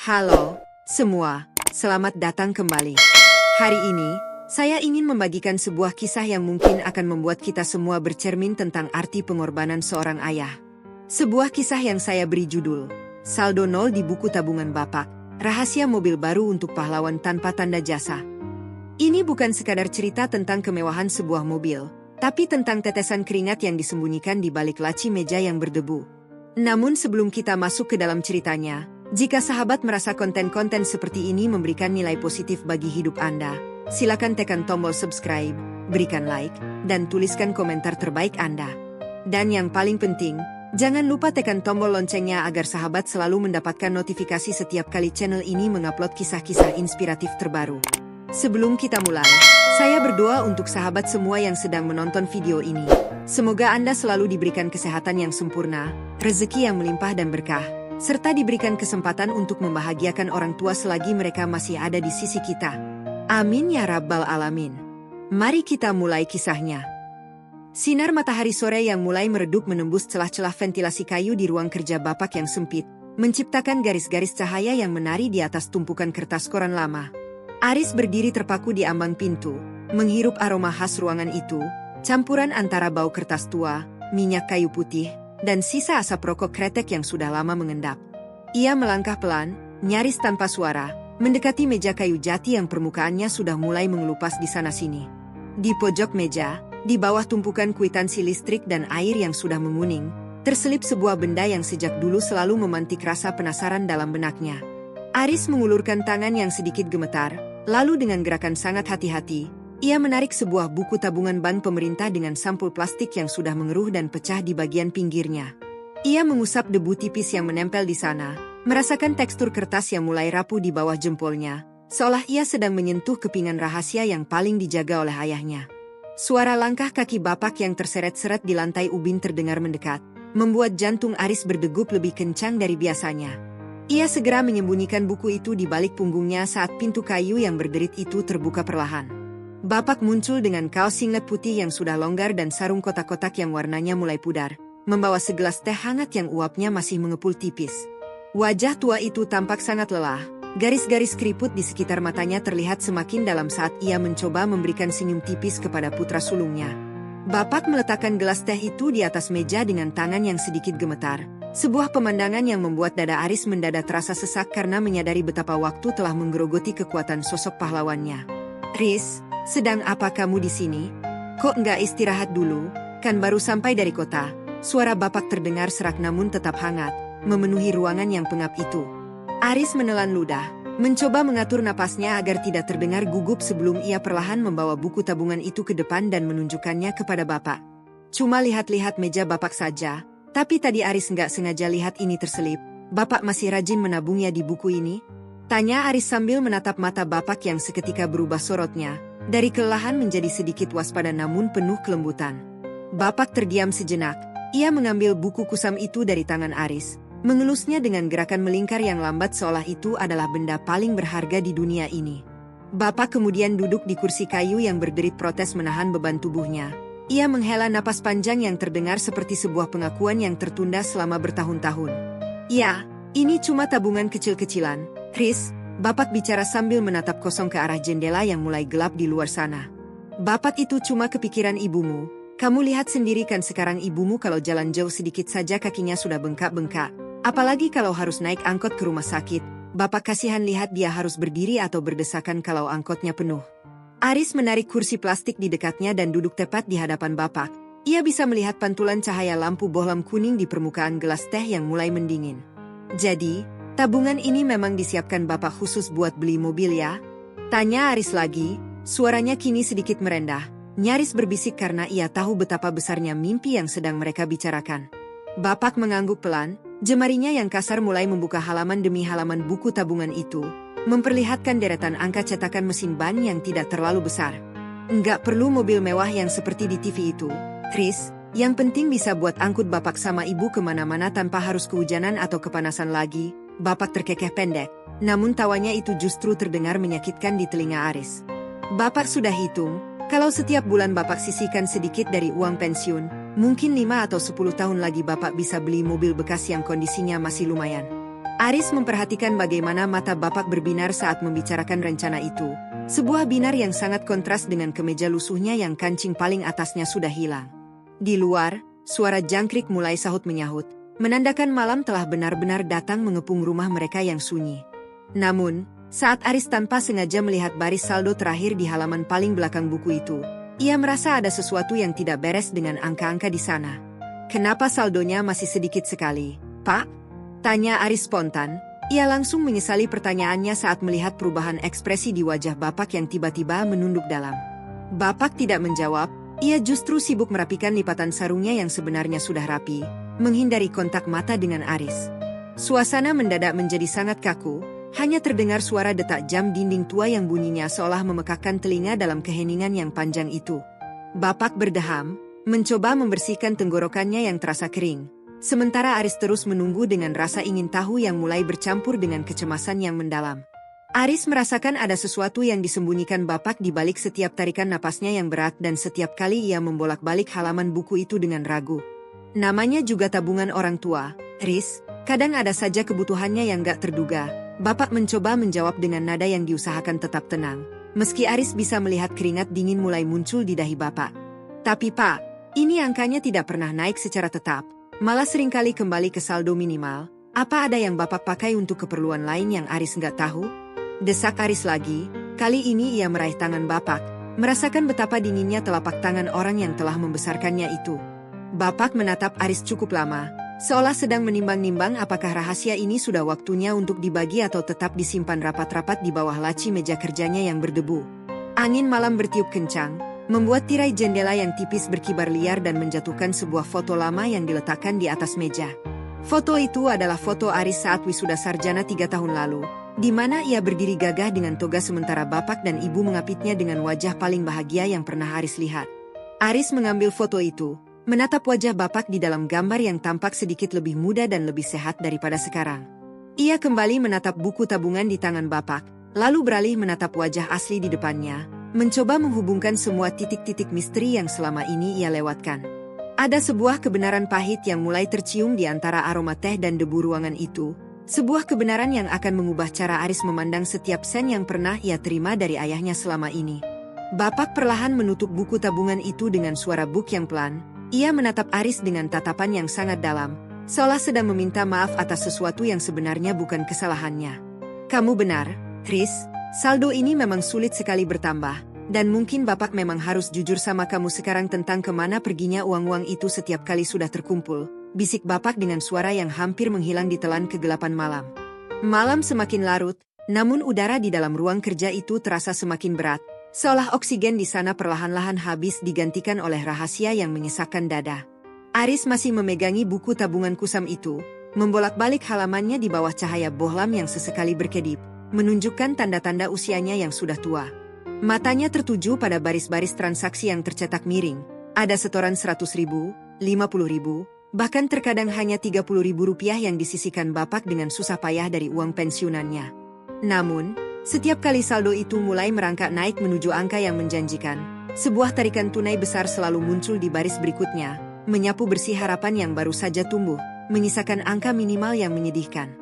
Halo, semua. Selamat datang kembali. Hari ini, saya ingin membagikan sebuah kisah yang mungkin akan membuat kita semua bercermin tentang arti pengorbanan seorang ayah. Sebuah kisah yang saya beri judul, Saldo Nol di Buku Tabungan Bapak, Rahasia Mobil Baru untuk Pahlawan Tanpa Tanda Jasa. Ini bukan sekadar cerita tentang kemewahan sebuah mobil, tapi tentang tetesan keringat yang disembunyikan di balik laci meja yang berdebu. Namun sebelum kita masuk ke dalam ceritanya, jika sahabat merasa konten-konten seperti ini memberikan nilai positif bagi hidup Anda, silakan tekan tombol subscribe, berikan like, dan tuliskan komentar terbaik Anda. Dan yang paling penting, jangan lupa tekan tombol loncengnya agar sahabat selalu mendapatkan notifikasi setiap kali channel ini mengupload kisah-kisah inspiratif terbaru. Sebelum kita mulai, saya berdoa untuk sahabat semua yang sedang menonton video ini. Semoga Anda selalu diberikan kesehatan yang sempurna, rezeki yang melimpah dan berkah, serta diberikan kesempatan untuk membahagiakan orang tua selagi mereka masih ada di sisi kita. Amin ya Rabbal Alamin. Mari kita mulai kisahnya. Sinar matahari sore yang mulai meredup menembus celah-celah ventilasi kayu di ruang kerja Bapak yang sempit, menciptakan garis-garis cahaya yang menari di atas tumpukan kertas koran lama. Aris berdiri terpaku di ambang pintu, menghirup aroma khas ruangan itu, campuran antara bau kertas tua, minyak kayu putih, dan sisa asap rokok kretek yang sudah lama mengendap. Ia melangkah pelan, nyaris tanpa suara, mendekati meja kayu jati yang permukaannya sudah mulai mengelupas di sana-sini. Di pojok meja, di bawah tumpukan kwitansi listrik dan air yang sudah menguning, terselip sebuah benda yang sejak dulu selalu memantik rasa penasaran dalam benaknya. Aris mengulurkan tangan yang sedikit gemetar, lalu dengan gerakan sangat hati-hati, ia menarik sebuah buku tabungan bank pemerintah dengan sampul plastik yang sudah mengeruh dan pecah di bagian pinggirnya. Ia mengusap debu tipis yang menempel di sana, merasakan tekstur kertas yang mulai rapuh di bawah jempolnya, seolah ia sedang menyentuh kepingan rahasia yang paling dijaga oleh ayahnya. Suara langkah kaki Bapak yang terseret-seret di lantai ubin terdengar mendekat, membuat jantung Aris berdegup lebih kencang dari biasanya. Ia segera menyembunyikan buku itu di balik punggungnya saat pintu kayu yang berderit itu terbuka perlahan. Bapak muncul dengan kaos singlet putih yang sudah longgar dan sarung kotak-kotak yang warnanya mulai pudar, membawa segelas teh hangat yang uapnya masih mengepul tipis. Wajah tua itu tampak sangat lelah, garis-garis keriput di sekitar matanya terlihat semakin dalam saat ia mencoba memberikan senyum tipis kepada putra sulungnya. Bapak meletakkan gelas teh itu di atas meja dengan tangan yang sedikit gemetar. Sebuah pemandangan yang membuat dada Aris mendadak terasa sesak karena menyadari betapa waktu telah menggerogoti kekuatan sosok pahlawannya. "Riz, sedang apa kamu di sini? Kok nggak istirahat dulu? Kan baru sampai dari kota." Suara Bapak terdengar serak namun tetap hangat, memenuhi ruangan yang pengap itu. Aris menelan ludah, mencoba mengatur napasnya agar tidak terdengar gugup sebelum ia perlahan membawa buku tabungan itu ke depan dan menunjukkannya kepada Bapak. "Cuma lihat-lihat meja Bapak saja. Tapi tadi Aris nggak sengaja lihat ini terselip. Bapak masih rajin menabungnya di buku ini?" Tanya Aris sambil menatap mata Bapak yang seketika berubah sorotnya, dari kelelahan menjadi sedikit waspada namun penuh kelembutan. Bapak terdiam sejenak, ia mengambil buku kusam itu dari tangan Aris, mengelusnya dengan gerakan melingkar yang lambat seolah itu adalah benda paling berharga di dunia ini. Bapak kemudian duduk di kursi kayu yang berderit protes menahan beban tubuhnya. Ia menghela napas panjang yang terdengar seperti sebuah pengakuan yang tertunda selama bertahun-tahun. "Ya, ini cuma tabungan kecil-kecilan, Riz," Bapak bicara sambil menatap kosong ke arah jendela yang mulai gelap di luar sana. "Bapak itu cuma kepikiran ibumu. Kamu lihat sendiri kan sekarang ibumu kalau jalan jauh sedikit saja kakinya sudah bengkak-bengkak. Apalagi kalau harus naik angkot ke rumah sakit. Bapak kasihan lihat dia harus berdiri atau berdesakan kalau angkotnya penuh." Aris menarik kursi plastik di dekatnya dan duduk tepat di hadapan Bapak. Ia bisa melihat pantulan cahaya lampu bohlam kuning di permukaan gelas teh yang mulai mendingin. "Jadi, tabungan ini memang disiapkan Bapak khusus buat beli mobil ya?" Tanya Aris lagi, suaranya kini sedikit merendah, nyaris berbisik karena ia tahu betapa besarnya mimpi yang sedang mereka bicarakan. Bapak mengangguk pelan, jemarinya yang kasar mulai membuka halaman demi halaman buku tabungan itu, memperlihatkan deretan angka cetakan mesin ban yang tidak terlalu besar. "Nggak perlu mobil mewah yang seperti di TV itu, Riz. Yang penting bisa buat angkut Bapak sama Ibu kemana-mana tanpa harus kehujanan atau kepanasan lagi." Bapak terkekeh pendek, namun tawanya itu justru terdengar menyakitkan di telinga Aris. Bapak sudah hitung, kalau setiap bulan Bapak sisihkan sedikit dari uang pensiun, mungkin 5 atau 10 tahun lagi Bapak bisa beli mobil bekas yang kondisinya masih lumayan. Aris memperhatikan bagaimana mata Bapak berbinar saat membicarakan rencana itu. Sebuah binar yang sangat kontras dengan kemeja lusuhnya yang kancing paling atasnya sudah hilang. Di luar, suara jangkrik mulai sahut-menyahut, menandakan malam telah benar-benar datang mengepung rumah mereka yang sunyi. Namun, saat Aris tanpa sengaja melihat baris saldo terakhir di halaman paling belakang buku itu, ia merasa ada sesuatu yang tidak beres dengan angka-angka di sana. "Kenapa saldonya masih sedikit sekali, Pak?" tanya Aris spontan. Ia langsung menyesali pertanyaannya saat melihat perubahan ekspresi di wajah Bapak yang tiba-tiba menunduk dalam. Bapak tidak menjawab, ia justru sibuk merapikan lipatan sarungnya yang sebenarnya sudah rapi, menghindari kontak mata dengan Aris. Suasana mendadak menjadi sangat kaku, hanya terdengar suara detak jam dinding tua yang bunyinya seolah memekakkan telinga dalam keheningan yang panjang itu. Bapak berdeham, mencoba membersihkan tenggorokannya yang terasa kering. Sementara Aris terus menunggu dengan rasa ingin tahu yang mulai bercampur dengan kecemasan yang mendalam. Aris merasakan ada sesuatu yang disembunyikan Bapak di balik setiap tarikan napasnya yang berat dan setiap kali ia membolak-balik halaman buku itu dengan ragu. Namanya juga tabungan orang tua, Riz, kadang ada saja kebutuhannya yang gak terduga. Bapak mencoba menjawab dengan nada yang diusahakan tetap tenang, meski Aris bisa melihat keringat dingin mulai muncul di dahi Bapak. "Tapi Pak, ini angkanya tidak pernah naik secara tetap. Malah seringkali kembali ke saldo minimal. Apa ada yang Bapak pakai untuk keperluan lain yang Aris nggak tahu?" Desak Aris lagi. Kali ini ia meraih tangan Bapak, merasakan betapa dinginnya telapak tangan orang yang telah membesarkannya itu. Bapak menatap Aris cukup lama, seolah sedang menimbang-nimbang apakah rahasia ini sudah waktunya untuk dibagi atau tetap disimpan rapat-rapat di bawah laci meja kerjanya yang berdebu. Angin malam bertiup kencang, membuat tirai jendela yang tipis berkibar liar dan menjatuhkan sebuah foto lama yang diletakkan di atas meja. Foto itu adalah foto Aris saat wisuda sarjana 3 tahun lalu, di mana ia berdiri gagah dengan toga sementara Bapak dan Ibu mengapitnya dengan wajah paling bahagia yang pernah Aris lihat. Aris mengambil foto itu, menatap wajah Bapak di dalam gambar yang tampak sedikit lebih muda dan lebih sehat daripada sekarang. Ia kembali menatap buku tabungan di tangan Bapak, lalu beralih menatap wajah asli di depannya, mencoba menghubungkan semua titik-titik misteri yang selama ini ia lewatkan. Ada sebuah kebenaran pahit yang mulai tercium di antara aroma teh dan debu ruangan itu, sebuah kebenaran yang akan mengubah cara Aris memandang setiap sen yang pernah ia terima dari ayahnya selama ini. Bapak perlahan menutup buku tabungan itu dengan suara buk yang pelan. Ia menatap Aris dengan tatapan yang sangat dalam, seolah sedang meminta maaf atas sesuatu yang sebenarnya bukan kesalahannya. "Kamu benar, Riz. Saldo ini memang sulit sekali bertambah, dan mungkin Bapak memang harus jujur sama kamu sekarang tentang kemana perginya uang-uang itu setiap kali sudah terkumpul," bisik Bapak dengan suara yang hampir menghilang di telan kegelapan malam. Malam semakin larut, namun udara di dalam ruang kerja itu terasa semakin berat, seolah oksigen di sana perlahan-lahan habis digantikan oleh rahasia yang menyesakkan dada. Aris masih memegangi buku tabungan kusam itu, membolak-balik halamannya di bawah cahaya bohlam yang sesekali berkedip, menunjukkan tanda-tanda usianya yang sudah tua. Matanya tertuju pada baris-baris transaksi yang tercetak miring. Ada setoran 100.000, 50.000, bahkan terkadang hanya 30.000 rupiah yang disisihkan Bapak dengan susah payah dari uang pensiunannya. Namun, setiap kali saldo itu mulai merangkak naik menuju angka yang menjanjikan, sebuah tarikan tunai besar selalu muncul di baris berikutnya, menyapu bersih harapan yang baru saja tumbuh, menyisakan angka minimal yang menyedihkan.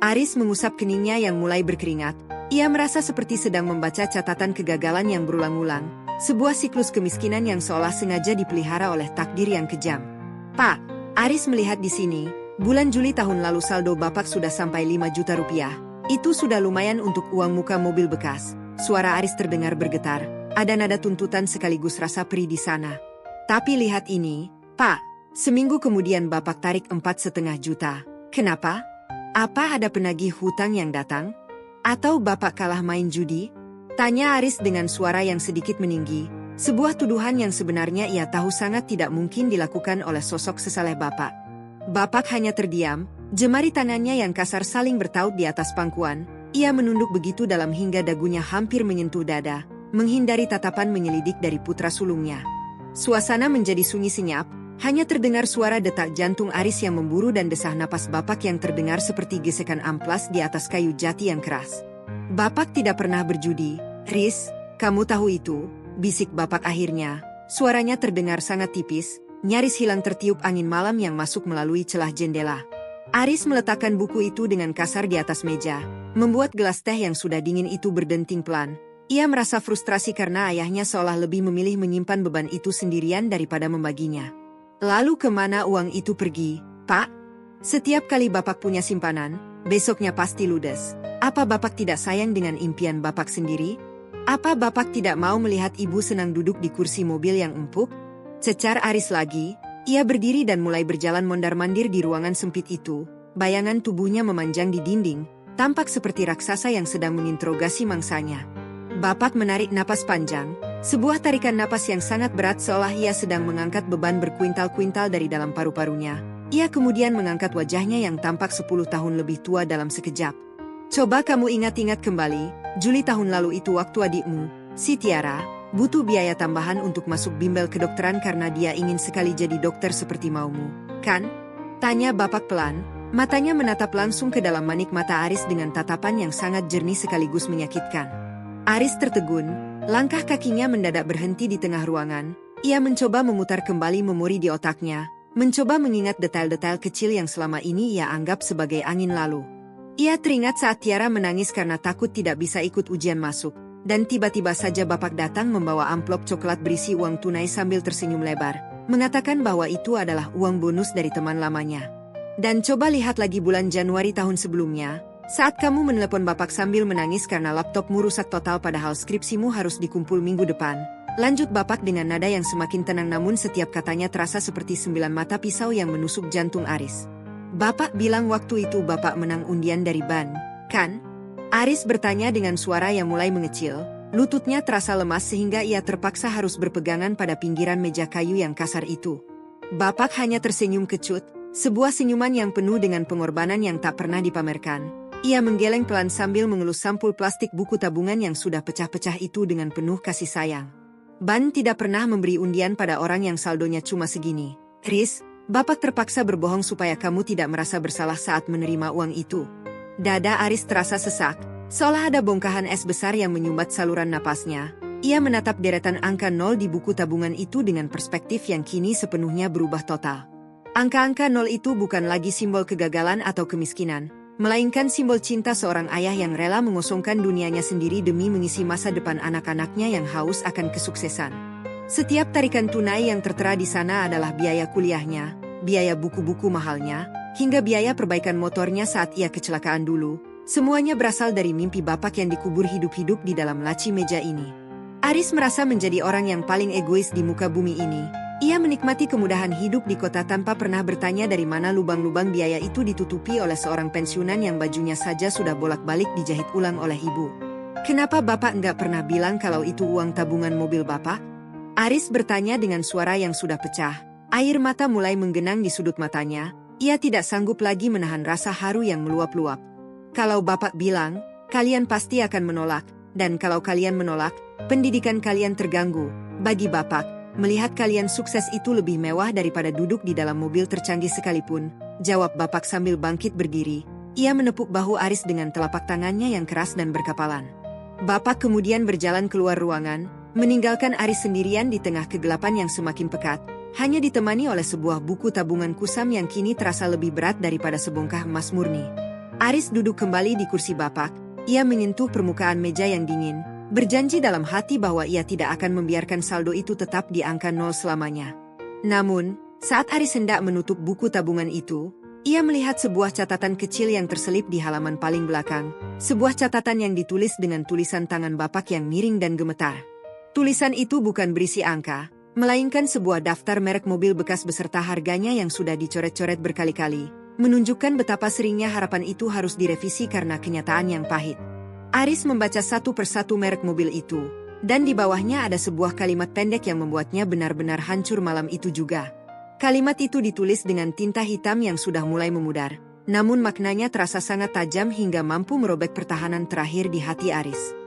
Aris mengusap keningnya yang mulai berkeringat. Ia merasa seperti sedang membaca catatan kegagalan yang berulang-ulang, sebuah siklus kemiskinan yang seolah sengaja dipelihara oleh takdir yang kejam. "Pak," Aris melihat di sini, bulan Juli tahun lalu saldo Bapak sudah sampai 5 juta rupiah. Itu sudah lumayan untuk uang muka mobil bekas. Suara Aris terdengar bergetar, ada nada tuntutan sekaligus rasa perih di sana. "Tapi lihat ini, Pak." Seminggu kemudian Bapak tarik 4,5 juta. "Kenapa? Apa ada penagih hutang yang datang? Atau Bapak kalah main judi?" tanya Aris dengan suara yang sedikit meninggi, sebuah tuduhan yang sebenarnya ia tahu sangat tidak mungkin dilakukan oleh sosok sesaleh Bapak. Bapak hanya terdiam, jemari tangannya yang kasar saling bertaut di atas pangkuan. Ia menunduk begitu dalam hingga dagunya hampir menyentuh dada, menghindari tatapan menyelidik dari putra sulungnya. Suasana menjadi sunyi senyap. Hanya terdengar suara detak jantung Aris yang memburu dan desah napas Bapak yang terdengar seperti gesekan amplas di atas kayu jati yang keras. "Bapak tidak pernah berjudi, Riz, kamu tahu itu," bisik Bapak akhirnya. Suaranya terdengar sangat tipis, nyaris hilang tertiup angin malam yang masuk melalui celah jendela. Aris meletakkan buku itu dengan kasar di atas meja, membuat gelas teh yang sudah dingin itu berdenting pelan. Ia merasa frustrasi karena ayahnya seolah lebih memilih menyimpan beban itu sendirian daripada membaginya. Lalu kemana uang itu pergi, Pak? Setiap kali Bapak punya simpanan, besoknya pasti ludes. Apa Bapak tidak sayang dengan impian Bapak sendiri? Apa Bapak tidak mau melihat ibu senang duduk di kursi mobil yang empuk? Cecar Aris lagi, ia berdiri dan mulai berjalan mondar-mandir di ruangan sempit itu. Bayangan tubuhnya memanjang di dinding, tampak seperti raksasa yang sedang menginterogasi mangsanya. Bapak menarik napas panjang, sebuah tarikan napas yang sangat berat seolah ia sedang mengangkat beban berkuintal-kuintal dari dalam paru-parunya. Ia kemudian mengangkat wajahnya yang tampak 10 tahun lebih tua dalam sekejap. Coba kamu ingat-ingat kembali, Juli tahun lalu itu waktu adikmu, si Tiara, butuh biaya tambahan untuk masuk bimbel kedokteran karena dia ingin sekali jadi dokter seperti maumu, kan? Tanya Bapak pelan, matanya menatap langsung ke dalam manik mata Aris dengan tatapan yang sangat jernih sekaligus menyakitkan. Aris tertegun, langkah kakinya mendadak berhenti di tengah ruangan. Ia mencoba memutar kembali memori di otaknya, mencoba mengingat detail-detail kecil yang selama ini ia anggap sebagai angin lalu. Ia teringat saat Tiara menangis karena takut tidak bisa ikut ujian masuk, dan tiba-tiba saja Bapak datang membawa amplop coklat berisi uang tunai sambil tersenyum lebar, mengatakan bahwa itu adalah uang bonus dari teman lamanya. Dan coba lihat lagi bulan Januari tahun sebelumnya, saat kamu menelepon Bapak sambil menangis karena laptopmu rusak total padahal skripsimu harus dikumpul minggu depan. Lanjut Bapak dengan nada yang semakin tenang namun setiap katanya terasa seperti 9 mata pisau yang menusuk jantung Aris. Bapak bilang waktu itu Bapak menang undian dari ban, kan? Aris bertanya dengan suara yang mulai mengecil, lututnya terasa lemas sehingga ia terpaksa harus berpegangan pada pinggiran meja kayu yang kasar itu. Bapak hanya tersenyum kecut, sebuah senyuman yang penuh dengan pengorbanan yang tak pernah dipamerkan. Ia menggeleng pelan sambil mengelus sampul plastik buku tabungan yang sudah pecah-pecah itu dengan penuh kasih sayang. Ban tidak pernah memberi undian pada orang yang saldonya cuma segini. Riz, Bapak terpaksa berbohong supaya kamu tidak merasa bersalah saat menerima uang itu. Dada Aris terasa sesak, seolah ada bongkahan es besar yang menyumbat saluran napasnya. Ia menatap deretan angka 0 di buku tabungan itu dengan perspektif yang kini sepenuhnya berubah total. Angka-angka 0 itu bukan lagi simbol kegagalan atau kemiskinan, melainkan simbol cinta seorang ayah yang rela mengosongkan dunianya sendiri demi mengisi masa depan anak-anaknya yang haus akan kesuksesan. Setiap tarikan tunai yang tertera di sana adalah biaya kuliahnya, biaya buku-buku mahalnya, hingga biaya perbaikan motornya saat ia kecelakaan dulu. Semuanya berasal dari mimpi Bapak yang dikubur hidup-hidup di dalam laci meja ini. Aris merasa menjadi orang yang paling egois di muka bumi ini. Ia menikmati kemudahan hidup di kota tanpa pernah bertanya dari mana lubang-lubang biaya itu ditutupi oleh seorang pensiunan yang bajunya saja sudah bolak-balik dijahit ulang oleh ibu. Kenapa Bapak nggak pernah bilang kalau itu uang tabungan mobil Bapak? Aris bertanya dengan suara yang sudah pecah. Air mata mulai menggenang di sudut matanya. Ia tidak sanggup lagi menahan rasa haru yang meluap-luap. Kalau Bapak bilang, kalian pasti akan menolak. Dan kalau kalian menolak, pendidikan kalian terganggu. Bagi Bapak, melihat kalian sukses itu lebih mewah daripada duduk di dalam mobil tercanggih sekalipun, jawab Bapak sambil bangkit berdiri. Ia menepuk bahu Aris dengan telapak tangannya yang keras dan berkapalan. Bapak kemudian berjalan keluar ruangan, meninggalkan Aris sendirian di tengah kegelapan yang semakin pekat, hanya ditemani oleh sebuah buku tabungan kusam yang kini terasa lebih berat daripada sebongkah emas murni. Aris duduk kembali di kursi Bapak, ia menyentuh permukaan meja yang dingin, berjanji dalam hati bahwa ia tidak akan membiarkan saldo itu tetap di angka 0 selamanya. Namun, saat Aris hendak menutup buku tabungan itu, ia melihat sebuah catatan kecil yang terselip di halaman paling belakang, sebuah catatan yang ditulis dengan tulisan tangan Bapak yang miring dan gemetar. Tulisan itu bukan berisi angka, melainkan sebuah daftar merek mobil bekas beserta harganya yang sudah dicoret-coret berkali-kali, menunjukkan betapa seringnya harapan itu harus direvisi karena kenyataan yang pahit. Aris membaca satu persatu merek mobil itu, dan di bawahnya ada sebuah kalimat pendek yang membuatnya benar-benar hancur malam itu juga. Kalimat itu ditulis dengan tinta hitam yang sudah mulai memudar, namun maknanya terasa sangat tajam hingga mampu merobek pertahanan terakhir di hati Aris.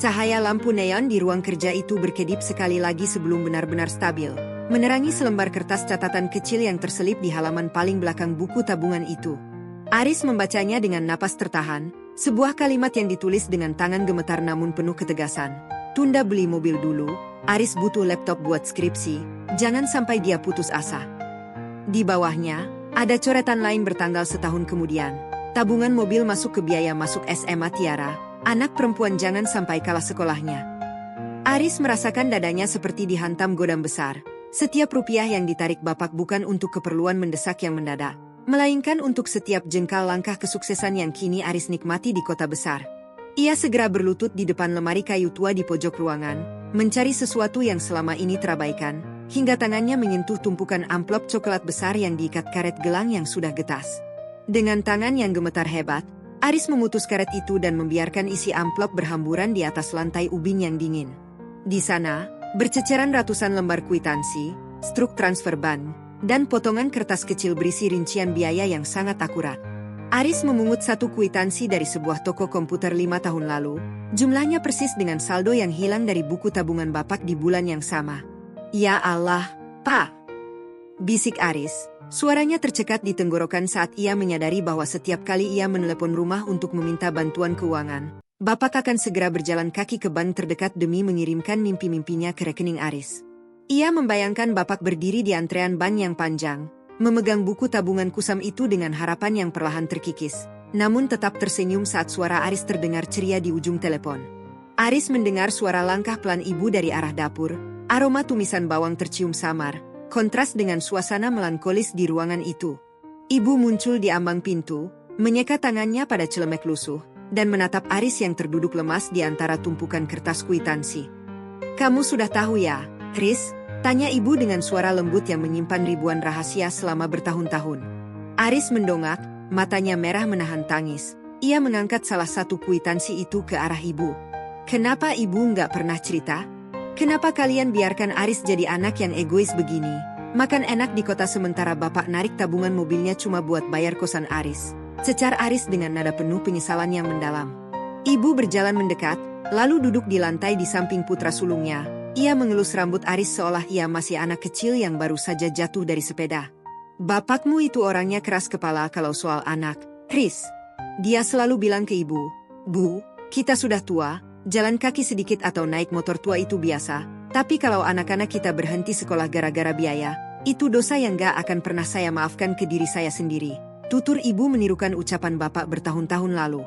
Cahaya lampu neon di ruang kerja itu berkedip sekali lagi sebelum benar-benar stabil, menerangi selembar kertas catatan kecil yang terselip di halaman paling belakang buku tabungan itu. Aris membacanya dengan napas tertahan, sebuah kalimat yang ditulis dengan tangan gemetar namun penuh ketegasan. Tunda beli mobil dulu, Aris butuh laptop buat skripsi, jangan sampai dia putus asa. Di bawahnya, Ada coretan lain bertanggal setahun kemudian. Tabungan mobil masuk ke biaya masuk SMA Tiara, anak perempuan jangan sampai kalah sekolahnya. Aris merasakan dadanya seperti dihantam godam besar. Setiap rupiah yang ditarik bapak bukan untuk keperluan mendesak yang mendadak, melainkan untuk setiap jengkal langkah kesuksesan yang kini Aris nikmati di kota besar. Ia segera berlutut di depan lemari kayu tua di pojok ruangan, mencari sesuatu yang selama ini terabaikan, hingga tangannya menyentuh tumpukan amplop coklat besar yang diikat karet gelang yang sudah getas. Dengan tangan yang gemetar hebat, Aris memutus karet itu dan membiarkan isi amplop berhamburan di atas lantai ubin yang dingin. Di sana, berceceran ratusan lembar kwitansi, struk transfer ban, dan potongan kertas kecil berisi rincian biaya yang sangat akurat. Aris memungut satu kwitansi dari sebuah toko komputer 5 tahun lalu, jumlahnya persis dengan saldo yang hilang dari buku tabungan bapak di bulan yang sama. Ya Allah, Pak! Bisik Aris, suaranya tercekat di tenggorokan saat ia menyadari bahwa setiap kali ia menelepon rumah untuk meminta bantuan keuangan, bapak akan segera berjalan kaki ke bank terdekat demi mengirimkan mimpi-mimpinya ke rekening Aris. Ia membayangkan bapak berdiri di antrean bank yang panjang, memegang buku tabungan kusam itu dengan harapan yang perlahan terkikis, namun tetap tersenyum saat suara Aris terdengar ceria di ujung telepon. Aris mendengar suara langkah pelan ibu dari arah dapur, aroma tumisan bawang tercium samar, kontras dengan suasana melankolis di ruangan itu. Ibu muncul di ambang pintu, menyeka tangannya pada celemek lusuh, dan menatap Aris yang terduduk lemas di antara tumpukan kertas kwitansi. "Kamu sudah tahu ya, Riz?" tanya ibu dengan suara lembut yang menyimpan ribuan rahasia selama bertahun-tahun. Aris mendongak, matanya merah menahan tangis. Ia mengangkat salah satu kwitansi itu ke arah ibu. "Kenapa ibu nggak pernah cerita? Kenapa kalian biarkan Aris jadi anak yang egois begini? Makan enak di kota sementara bapak narik tabungan mobilnya cuma buat bayar kosan Aris." Cecar Aris dengan nada penuh penyesalan yang mendalam. Ibu berjalan mendekat, lalu duduk di lantai di samping putra sulungnya. Ia mengelus rambut Aris seolah ia masih anak kecil yang baru saja jatuh dari sepeda. "Bapakmu itu orangnya keras kepala kalau soal anak, Riz. Dia selalu bilang ke ibu, 'Bu, kita sudah tua, jalan kaki sedikit atau naik motor tua itu biasa, tapi kalau anak-anak kita berhenti sekolah gara-gara biaya, itu dosa yang gak akan pernah saya maafkan ke diri saya sendiri.'" Tutur ibu menirukan ucapan bapak bertahun-tahun lalu.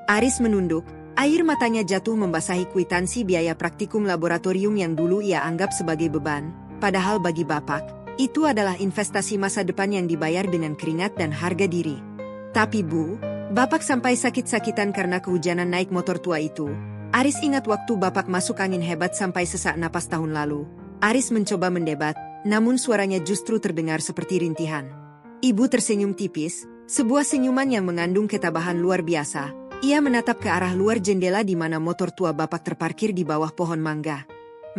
Aris menunduk. Air matanya jatuh membasahi kwitansi biaya praktikum laboratorium yang dulu ia anggap sebagai beban, padahal bagi bapak, itu adalah investasi masa depan yang dibayar dengan keringat dan harga diri. "Tapi Bu, bapak sampai sakit-sakitan karena kehujanan naik motor tua itu." Aris ingat waktu bapak masuk angin hebat sampai sesak napas tahun lalu. Aris mencoba mendebat, namun suaranya justru terdengar seperti rintihan. Ibu tersenyum tipis, sebuah senyuman yang mengandung ketabahan luar biasa. Ia menatap ke arah luar jendela di mana motor tua bapak terparkir di bawah pohon mangga.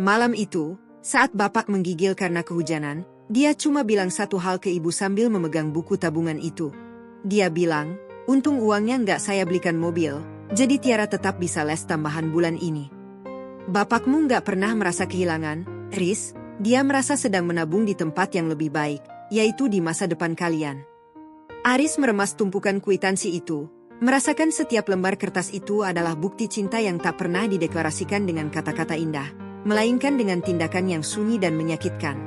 Malam itu, saat bapak menggigil karena kehujanan, dia cuma bilang satu hal ke ibu sambil memegang buku tabungan itu. Dia bilang, "Untung uangnya nggak saya belikan mobil, jadi Tiara tetap bisa les tambahan bulan ini." "Bapakmu nggak pernah merasa kehilangan, Riz. Dia merasa sedang menabung di tempat yang lebih baik, yaitu di masa depan kalian." Aris meremas tumpukan kwitansi itu. Merasakan setiap lembar kertas itu adalah bukti cinta yang tak pernah dideklarasikan dengan kata-kata indah, melainkan dengan tindakan yang sunyi dan menyakitkan.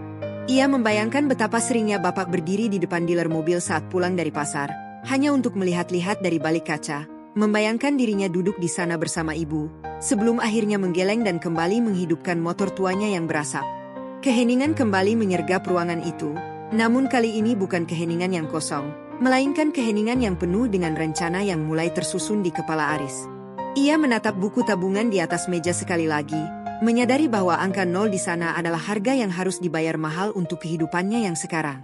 Ia membayangkan betapa seringnya bapak berdiri di depan dealer mobil saat pulang dari pasar, hanya untuk melihat-lihat dari balik kaca, membayangkan dirinya duduk di sana bersama ibu, sebelum akhirnya menggeleng dan kembali menghidupkan motor tuanya yang berasap. Keheningan kembali menyergap ruangan itu, namun kali ini bukan keheningan yang kosong, melainkan keheningan yang penuh dengan rencana yang mulai tersusun di kepala Aris. Ia menatap buku tabungan di atas meja sekali lagi, menyadari bahwa angka 0 di sana adalah harga yang harus dibayar mahal untuk kehidupannya yang sekarang.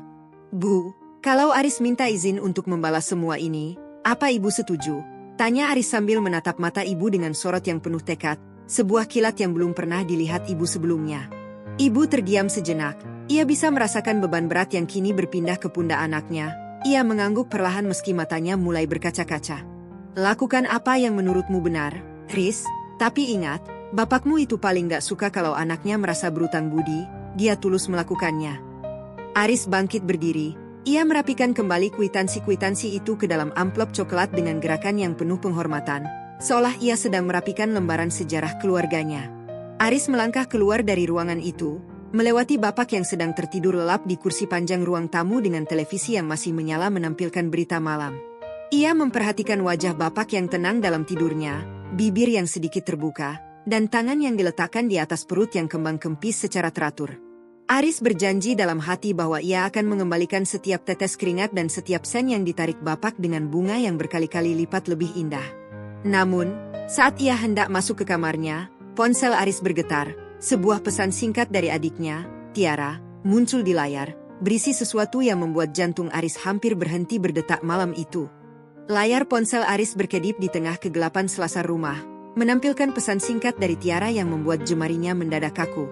"Bu, kalau Aris minta izin untuk membalas semua ini, apa ibu setuju?" tanya Aris sambil menatap mata ibu dengan sorot yang penuh tekad, sebuah kilat yang belum pernah dilihat ibu sebelumnya. Ibu terdiam sejenak, ia bisa merasakan beban berat yang kini berpindah ke pundak anaknya. Ia mengangguk perlahan meski matanya mulai berkaca-kaca. "Lakukan apa yang menurutmu benar, Riz, tapi ingat, bapakmu itu paling gak suka kalau anaknya merasa berutang budi, dia tulus melakukannya." Aris bangkit berdiri, ia merapikan kembali kwitansi-kwitansi itu ke dalam amplop coklat dengan gerakan yang penuh penghormatan, seolah ia sedang merapikan lembaran sejarah keluarganya. Aris melangkah keluar dari ruangan itu, melewati bapak yang sedang tertidur lelap di kursi panjang ruang tamu dengan televisi yang masih menyala menampilkan berita malam. Ia memperhatikan wajah bapak yang tenang dalam tidurnya, bibir yang sedikit terbuka, dan tangan yang diletakkan di atas perut yang kembang kempis secara teratur. Aris berjanji dalam hati bahwa ia akan mengembalikan setiap tetes keringat dan setiap sen yang ditarik bapak dengan bunga yang berkali-kali lipat lebih indah. Namun, saat ia hendak masuk ke kamarnya, ponsel Aris bergetar. Sebuah pesan singkat dari adiknya, Tiara, muncul di layar, berisi sesuatu yang membuat jantung Aris hampir berhenti berdetak malam itu. Layar ponsel Aris berkedip di tengah kegelapan selasar rumah, menampilkan pesan singkat dari Tiara yang membuat jemarinya mendadak kaku.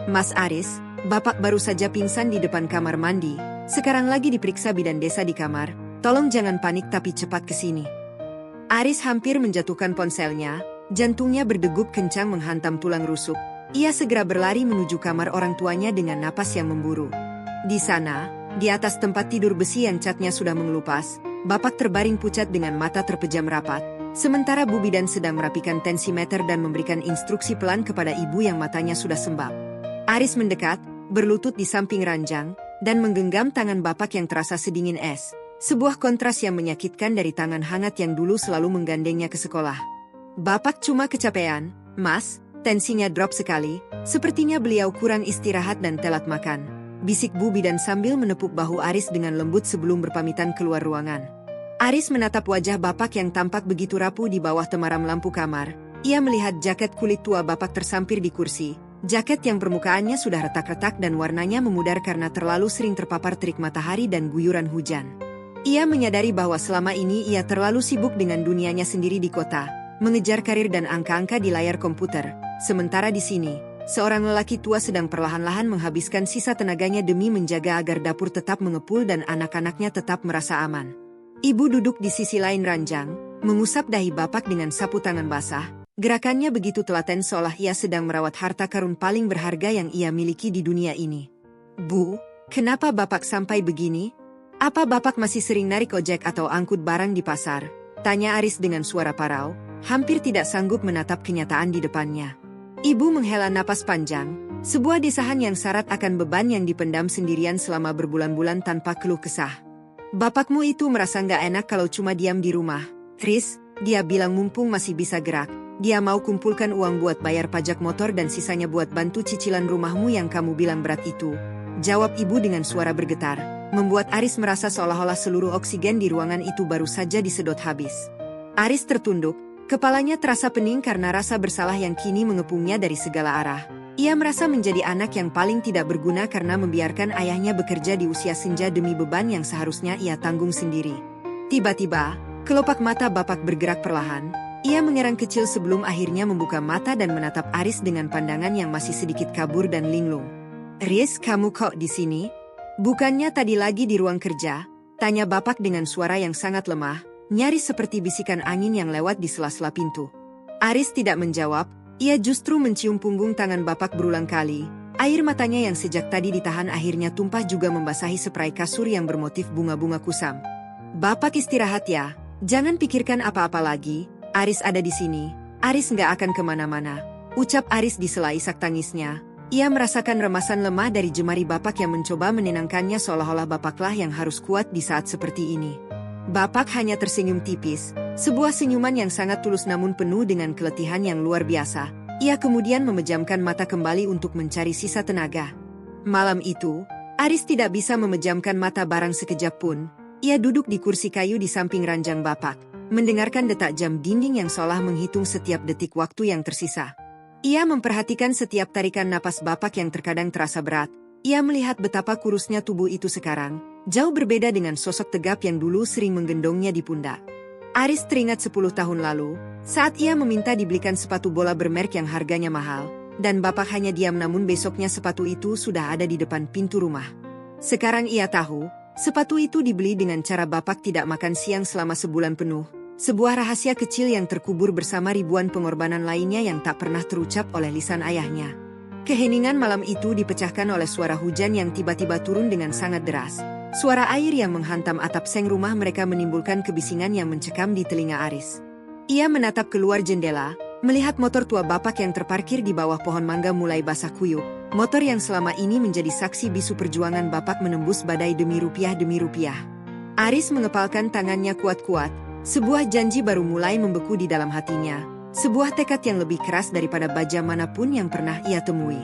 Mas Aris, bapak baru saja pingsan di depan kamar mandi, sekarang lagi diperiksa bidan desa di kamar, tolong jangan panik tapi cepat ke sini. Aris hampir menjatuhkan ponselnya, jantungnya berdegup kencang menghantam tulang rusuk. Ia segera berlari menuju kamar orang tuanya dengan napas yang memburu. Di sana, di atas tempat tidur besi yang catnya sudah mengelupas, bapak terbaring pucat dengan mata terpejam rapat, sementara Bu Bidan sedang merapikan tensimeter dan memberikan instruksi pelan kepada ibu yang matanya sudah sembab. Aris mendekat, berlutut di samping ranjang, dan menggenggam tangan bapak yang terasa sedingin es. Sebuah kontras yang menyakitkan dari tangan hangat yang dulu selalu menggandengnya ke sekolah. Bapak cuma kecapean, Mas, tensinya drop sekali, sepertinya beliau kurang istirahat dan telat makan. Bisik Bu Bidan sambil menepuk bahu Aris dengan lembut sebelum berpamitan keluar ruangan. Aris menatap wajah bapak yang tampak begitu rapuh di bawah temaram lampu kamar. Ia melihat jaket kulit tua bapak tersampir di kursi. Jaket yang permukaannya sudah retak-retak dan warnanya memudar karena terlalu sering terpapar terik matahari dan guyuran hujan. Ia menyadari bahwa selama ini ia terlalu sibuk dengan dunianya sendiri di kota, mengejar karir dan angka-angka di layar komputer. Sementara di sini, seorang lelaki tua sedang perlahan-lahan menghabiskan sisa tenaganya demi menjaga agar dapur tetap mengepul dan anak-anaknya tetap merasa aman. Ibu duduk di sisi lain ranjang, mengusap dahi bapak dengan sapu tangan basah. Gerakannya begitu telaten seolah ia sedang merawat harta karun paling berharga yang ia miliki di dunia ini. Bu, kenapa bapak sampai begini? Apa bapak masih sering narik ojek atau angkut barang di pasar? Tanya Aris dengan suara parau, hampir tidak sanggup menatap kenyataan di depannya. Ibu menghela napas panjang, sebuah desahan yang syarat akan beban yang dipendam sendirian selama berbulan-bulan tanpa keluh kesah. Bapakmu itu merasa nggak enak kalau cuma diam di rumah. Tris, dia bilang mumpung masih bisa gerak. Dia mau kumpulkan uang buat bayar pajak motor dan sisanya buat bantu cicilan rumahmu yang kamu bilang berat itu. Jawab ibu dengan suara bergetar, membuat Aris merasa seolah-olah seluruh oksigen di ruangan itu baru saja disedot habis. Aris tertunduk, kepalanya terasa pening karena rasa bersalah yang kini mengepungnya dari segala arah. Ia merasa menjadi anak yang paling tidak berguna karena membiarkan ayahnya bekerja di usia senja demi beban yang seharusnya ia tanggung sendiri. Tiba-tiba, kelopak mata bapak bergerak perlahan. Ia mengerang kecil sebelum akhirnya membuka mata dan menatap Aris dengan pandangan yang masih sedikit kabur dan linglung. Riz, kamu kok di sini? Bukannya tadi lagi di ruang kerja? Tanya bapak dengan suara yang sangat lemah, nyaris seperti bisikan angin yang lewat di sela-sela pintu. Aris tidak menjawab, ia justru mencium punggung tangan bapak berulang kali. Air matanya yang sejak tadi ditahan akhirnya tumpah juga membasahi spray kasur yang bermotif bunga-bunga kusam. Bapak istirahat ya, jangan pikirkan apa-apa lagi. Aris ada di sini, Aris nggak akan kemana-mana. Ucap Aris di sela isak tangisnya. Ia merasakan remasan lemah dari jemari bapak yang mencoba menenangkannya seolah-olah bapaklah yang harus kuat di saat seperti ini. Bapak hanya tersenyum tipis, sebuah senyuman yang sangat tulus namun penuh dengan keletihan yang luar biasa. Ia kemudian memejamkan mata kembali untuk mencari sisa tenaga. Malam itu, Aris tidak bisa memejamkan mata barang sekejap pun. Ia duduk di kursi kayu di samping ranjang bapak, mendengarkan detak jam dinding yang seolah menghitung setiap detik waktu yang tersisa. Ia memperhatikan setiap tarikan napas bapak yang terkadang terasa berat. Ia melihat betapa kurusnya tubuh itu sekarang, jauh berbeda dengan sosok tegap yang dulu sering menggendongnya di pundak. Aris teringat 10 tahun lalu, saat ia meminta dibelikan sepatu bola bermerek yang harganya mahal, dan bapak hanya diam namun besoknya sepatu itu sudah ada di depan pintu rumah. Sekarang ia tahu, sepatu itu dibeli dengan cara bapak tidak makan siang selama sebulan penuh. Sebuah rahasia kecil yang terkubur bersama ribuan pengorbanan lainnya yang tak pernah terucap oleh lisan ayahnya. Keheningan malam itu dipecahkan oleh suara hujan yang tiba-tiba turun dengan sangat deras. Suara air yang menghantam atap seng rumah mereka menimbulkan kebisingan yang mencekam di telinga Aris. Ia menatap keluar jendela, melihat motor tua bapak yang terparkir di bawah pohon mangga mulai basah kuyup. Motor yang selama ini menjadi saksi bisu perjuangan Bapak menembus badai demi rupiah demi rupiah. Aris mengepalkan tangannya kuat-kuat, sebuah janji baru mulai membeku di dalam hatinya. Sebuah tekad yang lebih keras daripada baja manapun yang pernah ia temui.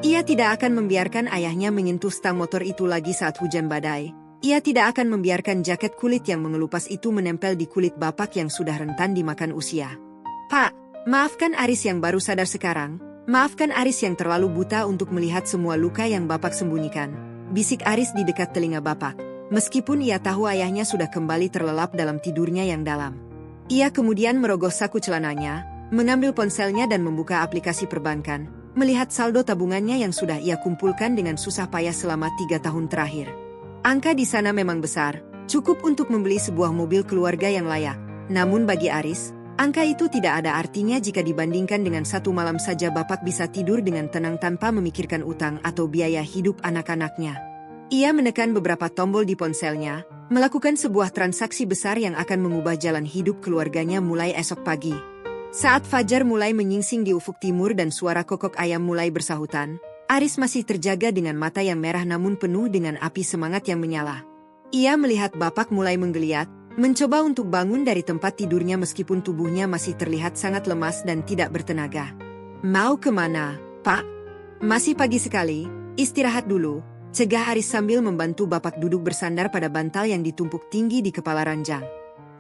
Ia tidak akan membiarkan ayahnya menyentuh stang motor itu lagi saat hujan badai. Ia tidak akan membiarkan jaket kulit yang mengelupas itu menempel di kulit Bapak yang sudah rentan dimakan usia. Pak, maafkan Aris yang baru sadar sekarang. Maafkan Aris yang terlalu buta untuk melihat semua luka yang Bapak sembunyikan. Bisik Aris di dekat telinga Bapak. Meskipun ia tahu ayahnya sudah kembali terlelap dalam tidurnya yang dalam. Ia kemudian merogoh saku celananya, mengambil ponselnya dan membuka aplikasi perbankan, melihat saldo tabungannya yang sudah ia kumpulkan dengan susah payah selama 3 tahun terakhir. Angka di sana memang besar, cukup untuk membeli sebuah mobil keluarga yang layak. Namun bagi Aris, angka itu tidak ada artinya jika dibandingkan dengan satu malam saja Bapak bisa tidur dengan tenang tanpa memikirkan utang atau biaya hidup anak-anaknya. Ia menekan beberapa tombol di ponselnya, melakukan sebuah transaksi besar yang akan mengubah jalan hidup keluarganya mulai esok pagi. Saat fajar mulai menyingsing di ufuk timur dan suara kokok ayam mulai bersahutan, Aris masih terjaga dengan mata yang merah namun penuh dengan api semangat yang menyala. Ia melihat Bapak mulai menggeliat, mencoba untuk bangun dari tempat tidurnya meskipun tubuhnya masih terlihat sangat lemas dan tidak bertenaga. Mau kemana, Pak? Masih pagi sekali, istirahat dulu, cegah Aris sambil membantu Bapak duduk bersandar pada bantal yang ditumpuk tinggi di kepala ranjang.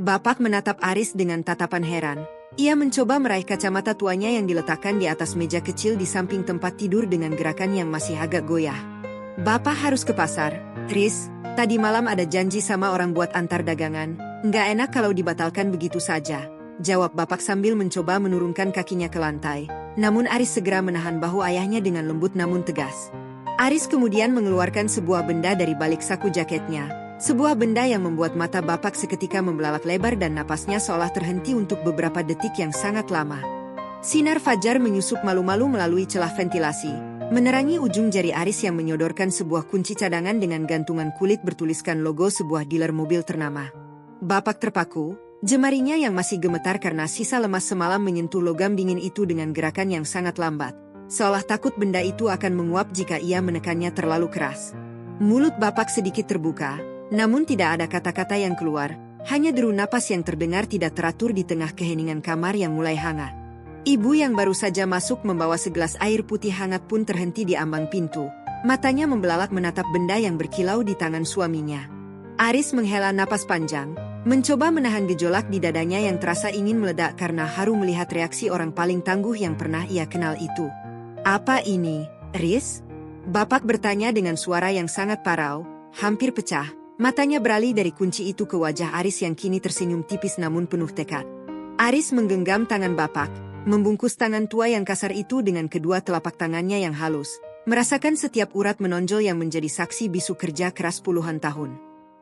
Bapak menatap Aris dengan tatapan heran. Ia mencoba meraih kacamata tuanya yang diletakkan di atas meja kecil di samping tempat tidur dengan gerakan yang masih agak goyah. Bapak harus ke pasar, Riz. Tadi malam ada janji sama orang buat antar dagangan. Nggak enak kalau dibatalkan begitu saja, jawab Bapak sambil mencoba menurunkan kakinya ke lantai. Namun Aris segera menahan bahu ayahnya dengan lembut namun tegas. Aris kemudian mengeluarkan sebuah benda dari balik saku jaketnya. Sebuah benda yang membuat mata Bapak seketika membelalak lebar dan napasnya seolah terhenti untuk beberapa detik yang sangat lama. Sinar fajar menyusup malu-malu melalui celah ventilasi, menerangi ujung jari Aris yang menyodorkan sebuah kunci cadangan dengan gantungan kulit bertuliskan logo sebuah dealer mobil ternama. Bapak terpaku, jemarinya yang masih gemetar karena sisa lemas semalam menyentuh logam dingin itu dengan gerakan yang sangat lambat, seolah takut benda itu akan menguap jika ia menekannya terlalu keras. Mulut Bapak sedikit terbuka, namun tidak ada kata-kata yang keluar, hanya deru napas yang terdengar tidak teratur di tengah keheningan kamar yang mulai hangat. Ibu yang baru saja masuk membawa segelas air putih hangat pun terhenti di ambang pintu. Matanya membelalak menatap benda yang berkilau di tangan suaminya. Aris menghela napas panjang, mencoba menahan gejolak di dadanya yang terasa ingin meledak karena haru melihat reaksi orang paling tangguh yang pernah ia kenal itu. Apa ini, Riz? Bapak bertanya dengan suara yang sangat parau, hampir pecah. Matanya beralih dari kunci itu ke wajah Aris yang kini tersenyum tipis namun penuh tekad. Aris menggenggam tangan Bapak, membungkus tangan tua yang kasar itu dengan kedua telapak tangannya yang halus, merasakan setiap urat menonjol yang menjadi saksi bisu kerja keras puluhan tahun.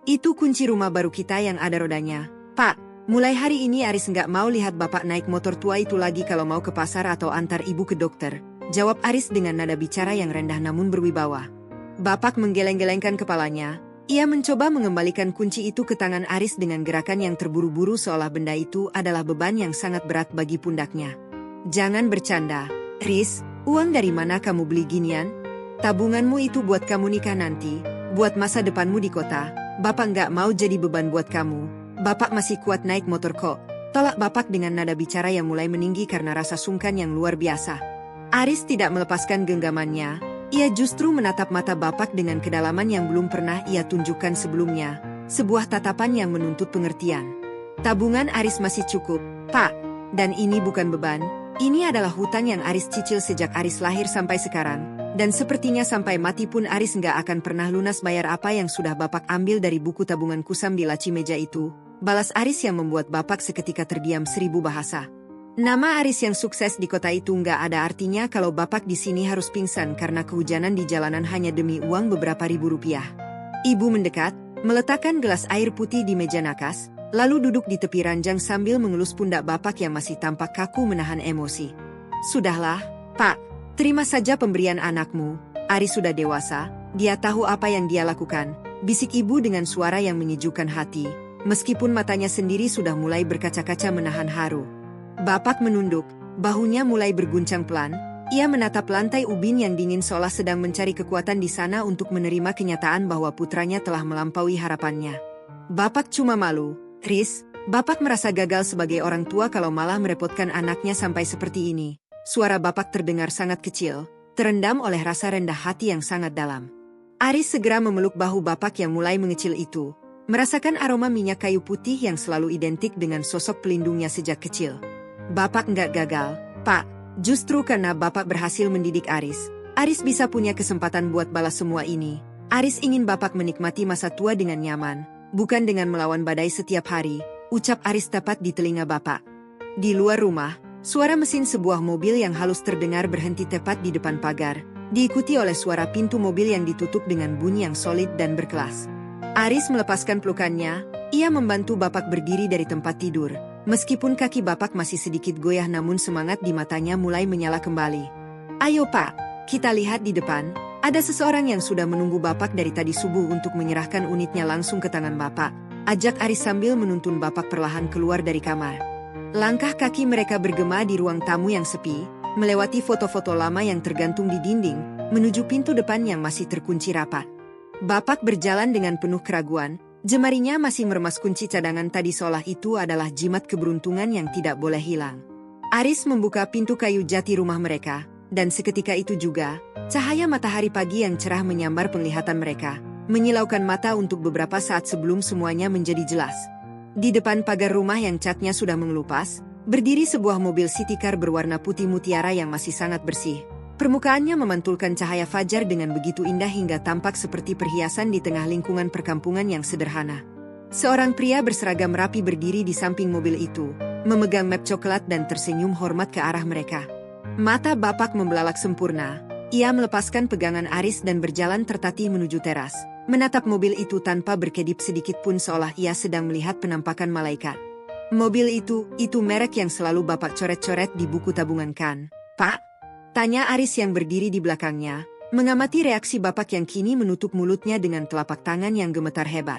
Itu kunci rumah baru kita yang ada rodanya. Pak, mulai hari ini Aris nggak mau lihat Bapak naik motor tua itu lagi kalau mau ke pasar atau antar ibu ke dokter, jawab Aris dengan nada bicara yang rendah namun berwibawa. Bapak menggeleng-gelengkan kepalanya. Ia mencoba mengembalikan kunci itu ke tangan Aris dengan gerakan yang terburu-buru seolah benda itu adalah beban yang sangat berat bagi pundaknya. Jangan bercanda, Riz, uang dari mana kamu beli ginian? Tabunganmu itu buat kamu nikah nanti, buat masa depanmu di kota. Bapak nggak mau jadi beban buat kamu. Bapak masih kuat naik motor kok. Tolak Bapak dengan nada bicara yang mulai meninggi karena rasa sungkan yang luar biasa. Aris tidak melepaskan genggamannya. Ia justru menatap mata Bapak dengan kedalaman yang belum pernah ia tunjukkan sebelumnya, sebuah tatapan yang menuntut pengertian. Tabungan Aris masih cukup, Pak, dan ini bukan beban, ini adalah hutang yang Aris cicil sejak Aris lahir sampai sekarang, dan sepertinya sampai mati pun Aris nggak akan pernah lunas bayar apa yang sudah Bapak ambil dari buku tabungan kusam di laci meja itu, balas Aris yang membuat Bapak seketika terdiam 1000 bahasa. Nama Aris yang sukses di kota itu nggak ada artinya kalau Bapak di sini harus pingsan karena kehujanan di jalanan hanya demi uang beberapa ribu rupiah. Ibu mendekat, meletakkan gelas air putih di meja nakas, lalu duduk di tepi ranjang sambil mengelus pundak Bapak yang masih tampak kaku menahan emosi. Sudahlah, Pak, terima saja pemberian anakmu. Aris sudah dewasa, dia tahu apa yang dia lakukan, bisik ibu dengan suara yang menyejukkan hati, meskipun matanya sendiri sudah mulai berkaca-kaca menahan haru. Bapak menunduk, bahunya mulai berguncang pelan, Ia menatap lantai ubin yang dingin seolah sedang mencari kekuatan di sana untuk menerima kenyataan bahwa putranya telah melampaui harapannya. Bapak cuma malu, Chris. Bapak merasa gagal sebagai orang tua kalau malah merepotkan anaknya sampai seperti ini. Suara bapak terdengar sangat kecil, terendam oleh rasa rendah hati yang sangat dalam. Aris segera memeluk bahu bapak yang mulai mengecil itu, merasakan aroma minyak kayu putih yang selalu identik dengan sosok pelindungnya sejak kecil. Bapak nggak gagal, Pak. Justru karena Bapak berhasil mendidik Aris, Aris bisa punya kesempatan buat balas semua ini. Aris ingin Bapak menikmati masa tua dengan nyaman, bukan dengan melawan badai setiap hari, ucap Aris tepat di telinga Bapak. Di luar rumah, suara mesin sebuah mobil yang halus terdengar berhenti tepat di depan pagar, diikuti oleh suara pintu mobil yang ditutup dengan bunyi yang solid dan berkelas. Aris melepaskan pelukannya, ia membantu Bapak berdiri dari tempat tidur. Meskipun kaki Bapak masih sedikit goyah namun semangat di matanya mulai menyala kembali. Ayo Pak, kita lihat di depan, ada seseorang yang sudah menunggu Bapak dari tadi subuh untuk menyerahkan unitnya langsung ke tangan Bapak. Ajak Aris sambil menuntun Bapak perlahan keluar dari kamar. Langkah kaki mereka bergema di ruang tamu yang sepi, melewati foto-foto lama yang tergantung di dinding, menuju pintu depan yang masih terkunci rapat. Bapak berjalan dengan penuh keraguan. Jemarinya masih meremas kunci cadangan tadi seolah itu adalah jimat keberuntungan yang tidak boleh hilang. Aris membuka pintu kayu jati rumah mereka, dan seketika itu juga, cahaya matahari pagi yang cerah menyambar penglihatan mereka, menyilaukan mata untuk beberapa saat sebelum semuanya menjadi jelas. Di depan pagar rumah yang catnya sudah mengelupas, berdiri sebuah mobil city car berwarna putih mutiara yang masih sangat bersih. Permukaannya memantulkan cahaya fajar dengan begitu indah hingga tampak seperti perhiasan di tengah lingkungan perkampungan yang sederhana. Seorang pria berseragam rapi berdiri di samping mobil itu, memegang map coklat dan tersenyum hormat ke arah mereka. Mata Bapak membelalak sempurna, ia melepaskan pegangan Aris dan berjalan tertatih menuju teras, menatap mobil itu tanpa berkedip sedikit pun seolah ia sedang melihat penampakan malaikat. Mobil itu merek yang selalu Bapak coret-coret di buku tabungan kan, Pak? Tanya Aris yang berdiri di belakangnya, mengamati reaksi Bapak yang kini menutup mulutnya dengan telapak tangan yang gemetar hebat.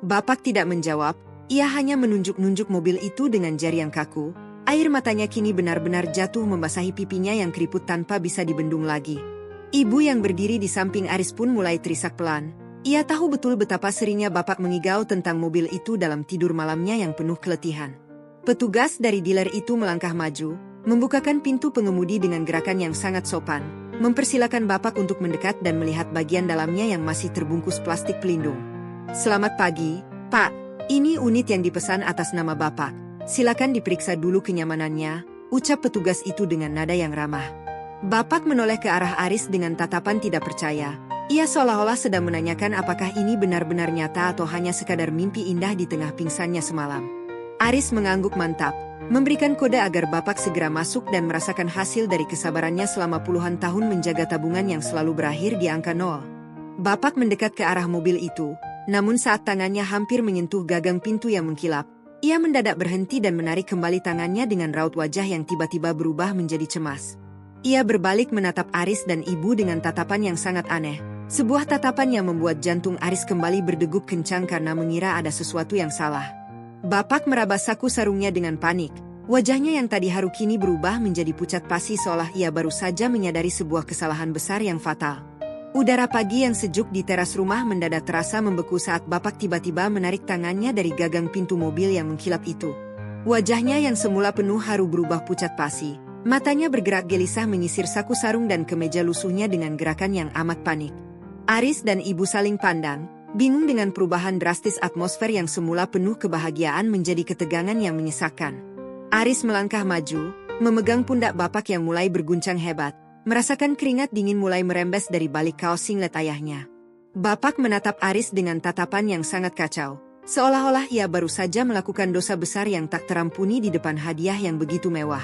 Bapak tidak menjawab, ia hanya menunjuk-nunjuk mobil itu dengan jari yang kaku. Air matanya kini benar-benar jatuh membasahi pipinya yang keriput tanpa bisa dibendung lagi. Ibu yang berdiri di samping Aris pun mulai terisak pelan. Ia tahu betul betapa seringnya Bapak mengigau tentang mobil itu dalam tidur malamnya yang penuh keletihan. Petugas dari dealer itu melangkah maju, membukakan pintu pengemudi dengan gerakan yang sangat sopan, mempersilakan Bapak untuk mendekat dan melihat bagian dalamnya yang masih terbungkus plastik pelindung. Selamat pagi, Pak. Ini unit yang dipesan atas nama Bapak. Silakan diperiksa dulu kenyamanannya, ucap petugas itu dengan nada yang ramah. Bapak menoleh ke arah Aris dengan tatapan tidak percaya. Ia seolah-olah sedang menanyakan apakah ini benar-benar nyata atau hanya sekadar mimpi indah di tengah pingsannya semalam. Aris mengangguk mantap, memberikan kode agar Bapak segera masuk dan merasakan hasil dari kesabarannya selama puluhan tahun menjaga tabungan yang selalu berakhir di angka 0. Bapak mendekat ke arah mobil itu, namun saat tangannya hampir menyentuh gagang pintu yang mengkilap, ia mendadak berhenti dan menarik kembali tangannya dengan raut wajah yang tiba-tiba berubah menjadi cemas. Ia berbalik menatap Aris dan ibu dengan tatapan yang sangat aneh, sebuah tatapan yang membuat jantung Aris kembali berdegup kencang karena mengira ada sesuatu yang salah. Bapak meraba saku sarungnya dengan panik. Wajahnya yang tadi haru kini berubah menjadi pucat pasi seolah ia baru saja menyadari sebuah kesalahan besar yang fatal. Udara pagi yang sejuk di teras rumah mendadak terasa membeku saat Bapak tiba-tiba menarik tangannya dari gagang pintu mobil yang mengkilap itu. Wajahnya yang semula penuh haru berubah pucat pasi. Matanya bergerak gelisah menyisir saku sarung dan kemeja lusuhnya dengan gerakan yang amat panik. Aris dan ibu saling pandang, bingung dengan perubahan drastis atmosfer yang semula penuh kebahagiaan menjadi ketegangan yang menyesakkan. Aris melangkah maju, memegang pundak Bapak yang mulai berguncang hebat, merasakan keringat dingin mulai merembes dari balik kaos singlet ayahnya. Bapak menatap Aris dengan tatapan yang sangat kacau, seolah-olah ia baru saja melakukan dosa besar yang tak terampuni di depan hadiah yang begitu mewah.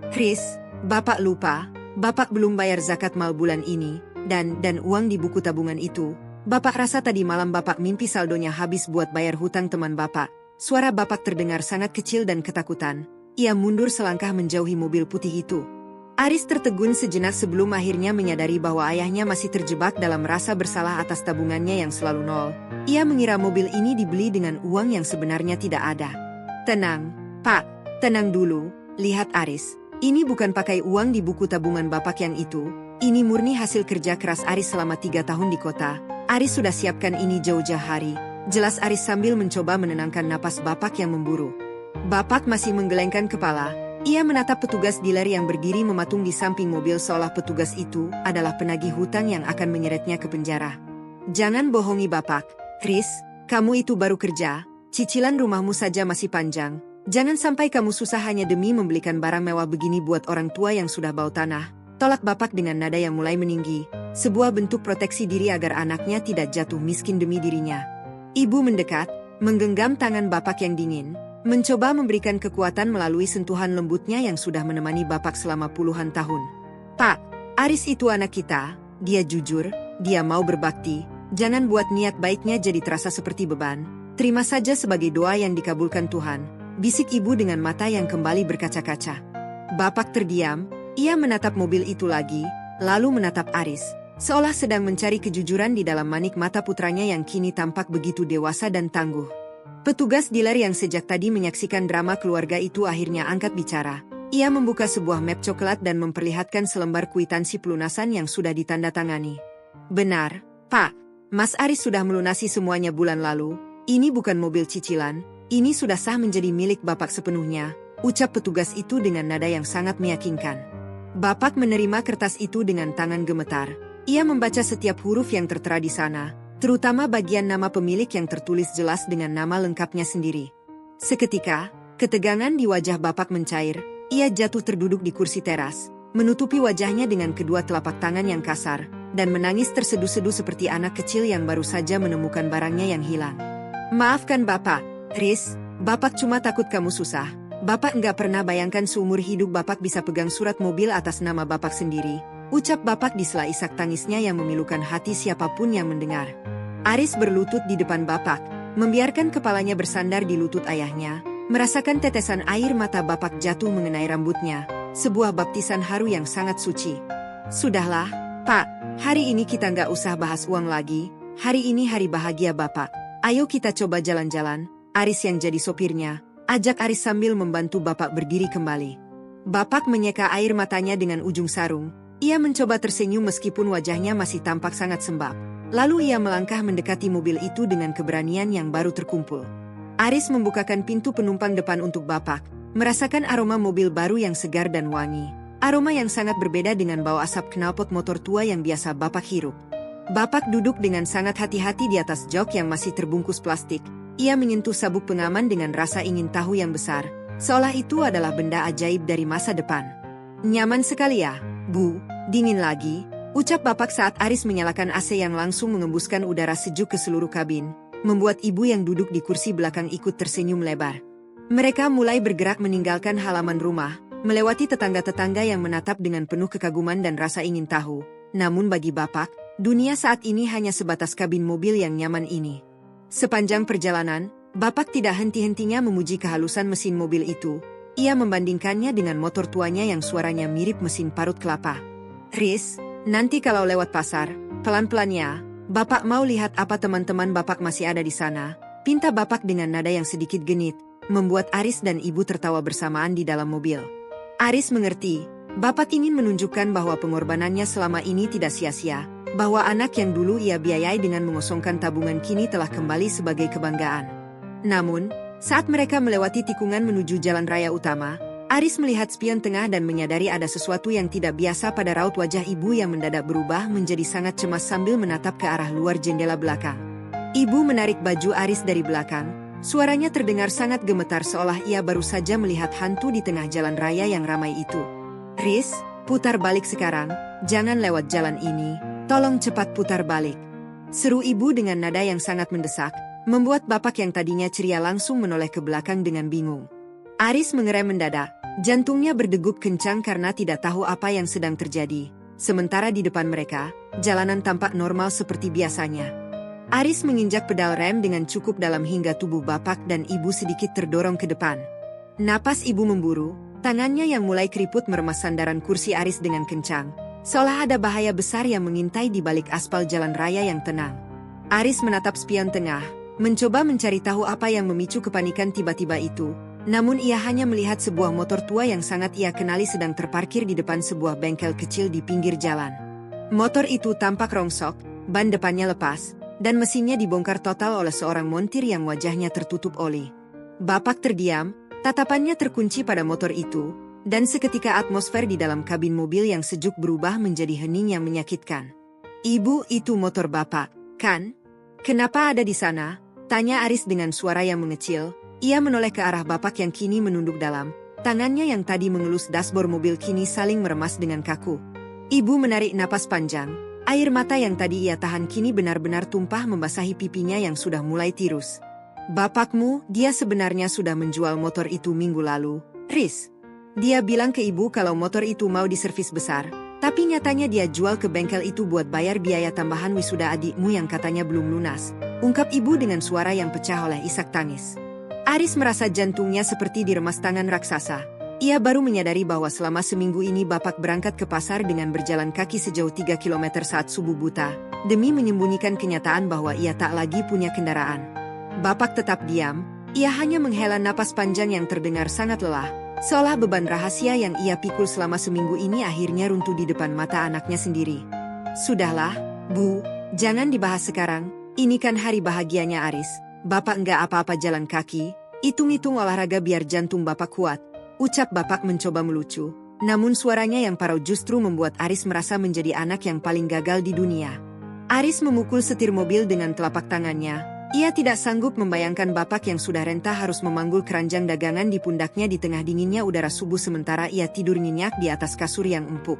Chris, Bapak lupa, Bapak belum bayar zakat mal bulan ini, dan uang di buku tabungan itu. Bapak rasa tadi malam Bapak mimpi saldonya habis buat bayar hutang teman Bapak. Suara Bapak terdengar sangat kecil dan ketakutan. Ia mundur selangkah menjauhi mobil putih itu. Aris tertegun sejenak sebelum akhirnya menyadari bahwa ayahnya masih terjebak dalam rasa bersalah atas tabungannya yang selalu nol. Ia mengira mobil ini dibeli dengan uang yang sebenarnya tidak ada. Tenang, Pak, tenang dulu, lihat Aris. Ini bukan pakai uang di buku tabungan Bapak yang itu. Ini murni hasil kerja keras Aris selama 3 tahun di kota. Aris sudah siapkan ini jauh-jauh hari. Jelas Aris sambil mencoba menenangkan napas Bapak yang memburu. Bapak masih menggelengkan kepala. Ia menatap petugas dealer yang berdiri mematung di samping mobil seolah petugas itu adalah penagih hutang yang akan menyeretnya ke penjara. Jangan bohongi Bapak. Chris, kamu itu baru kerja. Cicilan rumahmu saja masih panjang. Jangan sampai kamu susah hanya demi membelikan barang mewah begini buat orang tua yang sudah bau tanah. Tolak Bapak dengan nada yang mulai meninggi, sebuah bentuk proteksi diri agar anaknya tidak jatuh miskin demi dirinya. Ibu mendekat, menggenggam tangan Bapak yang dingin, mencoba memberikan kekuatan melalui sentuhan lembutnya yang sudah menemani Bapak selama puluhan tahun. Pak, Aris itu anak kita, dia jujur, dia mau berbakti, jangan buat niat baiknya jadi terasa seperti beban. Terima saja sebagai doa yang dikabulkan Tuhan, bisik ibu dengan mata yang kembali berkaca-kaca. Bapak terdiam. Ia menatap mobil itu lagi, lalu menatap Aris, seolah sedang mencari kejujuran di dalam manik mata putranya yang kini tampak begitu dewasa dan tangguh. Petugas dealer yang sejak tadi menyaksikan drama keluarga itu akhirnya angkat bicara. Ia membuka sebuah map coklat dan memperlihatkan selembar kwitansi pelunasan yang sudah ditandatangani. Benar, Pak, Mas Aris sudah melunasi semuanya bulan lalu. Ini bukan mobil cicilan, ini sudah sah menjadi milik Bapak sepenuhnya, ucap petugas itu dengan nada yang sangat meyakinkan. Bapak menerima kertas itu dengan tangan gemetar. Ia membaca setiap huruf yang tertera di sana, terutama bagian nama pemilik yang tertulis jelas dengan nama lengkapnya sendiri. Seketika, ketegangan di wajah Bapak mencair. Ia jatuh terduduk di kursi teras, menutupi wajahnya dengan kedua telapak tangan yang kasar, dan menangis terseduh-seduh seperti anak kecil yang baru saja menemukan barangnya yang hilang. Maafkan Bapak, Riz, Bapak cuma takut kamu susah. Bapak nggak pernah bayangkan seumur hidup Bapak bisa pegang surat mobil atas nama Bapak sendiri, ucap Bapak di sela isak tangisnya yang memilukan hati siapapun yang mendengar. Aris berlutut di depan Bapak, membiarkan kepalanya bersandar di lutut ayahnya, merasakan tetesan air mata Bapak jatuh mengenai rambutnya, sebuah baptisan haru yang sangat suci. Sudahlah, Pak, hari ini kita nggak usah bahas uang lagi, hari ini hari bahagia Bapak. Ayo kita coba jalan-jalan. Aris yang jadi sopirnya, ajak Aris sambil membantu Bapak berdiri kembali. Bapak menyeka air matanya dengan ujung sarung. Ia mencoba tersenyum meskipun wajahnya masih tampak sangat sembab. Lalu ia melangkah mendekati mobil itu dengan keberanian yang baru terkumpul. Aris membukakan pintu penumpang depan untuk Bapak, merasakan aroma mobil baru yang segar dan wangi. Aroma yang sangat berbeda dengan bau asap knalpot motor tua yang biasa Bapak hirup. Bapak duduk dengan sangat hati-hati di atas jok yang masih terbungkus plastik. Ia menyentuh sabuk pengaman dengan rasa ingin tahu yang besar, seolah itu adalah benda ajaib dari masa depan. Nyaman sekali ya, Bu, dingin lagi, ucap Bapak saat Aris menyalakan AC yang langsung mengembuskan udara sejuk ke seluruh kabin, membuat ibu yang duduk di kursi belakang ikut tersenyum lebar. Mereka mulai bergerak meninggalkan halaman rumah, melewati tetangga-tetangga yang menatap dengan penuh kekaguman dan rasa ingin tahu. Namun bagi Bapak, dunia saat ini hanya sebatas kabin mobil yang nyaman ini. Sepanjang perjalanan, Bapak tidak henti-hentinya memuji kehalusan mesin mobil itu. Ia membandingkannya dengan motor tuanya yang suaranya mirip mesin parut kelapa. Riz, nanti kalau lewat pasar, pelan-pelan ya. Bapak mau lihat apa teman-teman Bapak masih ada di sana. Pinta Bapak dengan nada yang sedikit genit, membuat Aris dan ibu tertawa bersamaan di dalam mobil. Aris mengerti, Bapak ingin menunjukkan bahwa pengorbanannya selama ini tidak sia-sia. Bahwa anak yang dulu ia biayai dengan mengosongkan tabungan kini telah kembali sebagai kebanggaan. Namun, saat mereka melewati tikungan menuju jalan raya utama, Aris melihat spion tengah dan menyadari ada sesuatu yang tidak biasa pada raut wajah ibu yang mendadak berubah menjadi sangat cemas sambil menatap ke arah luar jendela belakang. Ibu menarik baju Aris dari belakang, suaranya terdengar sangat gemetar seolah ia baru saja melihat hantu di tengah jalan raya yang ramai itu. Riz, putar balik sekarang, jangan lewat jalan ini. Tolong cepat putar balik. Seru ibu dengan nada yang sangat mendesak, membuat Bapak yang tadinya ceria langsung menoleh ke belakang dengan bingung. Aris mengerem mendadak, jantungnya berdegup kencang karena tidak tahu apa yang sedang terjadi. Sementara di depan mereka, jalanan tampak normal seperti biasanya. Aris menginjak pedal rem dengan cukup dalam hingga tubuh Bapak dan ibu sedikit terdorong ke depan. Napas ibu memburu, tangannya yang mulai keriput meremas sandaran kursi Aris dengan kencang. Seolah ada bahaya besar yang mengintai di balik aspal jalan raya yang tenang. Aris menatap spion tengah, mencoba mencari tahu apa yang memicu kepanikan tiba-tiba itu. Namun ia hanya melihat sebuah motor tua yang sangat ia kenali sedang terparkir di depan sebuah bengkel kecil di pinggir jalan. Motor itu tampak rongsok, ban depannya lepas, dan mesinnya dibongkar total oleh seorang montir yang wajahnya tertutup oli. Bapak terdiam, tatapannya terkunci pada motor itu, dan seketika atmosfer di dalam kabin mobil yang sejuk berubah menjadi hening yang menyakitkan. "Ibu, itu motor Bapak, kan? Kenapa ada di sana?" tanya Aris dengan suara yang mengecil. Ia menoleh ke arah Bapak yang kini menunduk dalam. Tangannya yang tadi mengelus dashboard mobil kini saling meremas dengan kaku. Ibu menarik napas panjang. Air mata yang tadi ia tahan kini benar-benar tumpah membasahi pipinya yang sudah mulai tirus. "Bapakmu, dia sebenarnya sudah menjual motor itu minggu lalu, Riz. Dia bilang ke ibu kalau motor itu mau diservis besar, tapi nyatanya dia jual ke bengkel itu buat bayar biaya tambahan wisuda adikmu yang katanya belum lunas," ungkap ibu dengan suara yang pecah oleh isak tangis. Aris merasa jantungnya seperti diremas tangan raksasa. Ia baru menyadari bahwa selama seminggu ini Bapak berangkat ke pasar dengan berjalan kaki sejauh 3 km saat subuh buta, demi menyembunyikan kenyataan bahwa ia tak lagi punya kendaraan. Bapak tetap diam, ia hanya menghela napas panjang yang terdengar sangat lelah, seolah beban rahasia yang ia pikul selama seminggu ini akhirnya runtuh di depan mata anaknya sendiri. "Sudahlah, Bu, jangan dibahas sekarang, ini kan hari bahagianya Aris. Bapak nggak apa-apa jalan kaki, hitung-hitung olahraga biar jantung Bapak kuat," ucap Bapak mencoba melucu. Namun suaranya yang parau justru membuat Aris merasa menjadi anak yang paling gagal di dunia. Aris memukul setir mobil dengan telapak tangannya. Ia tidak sanggup membayangkan Bapak yang sudah renta harus memanggul keranjang dagangan di pundaknya di tengah dinginnya udara subuh sementara ia tidur nyenyak di atas kasur yang empuk.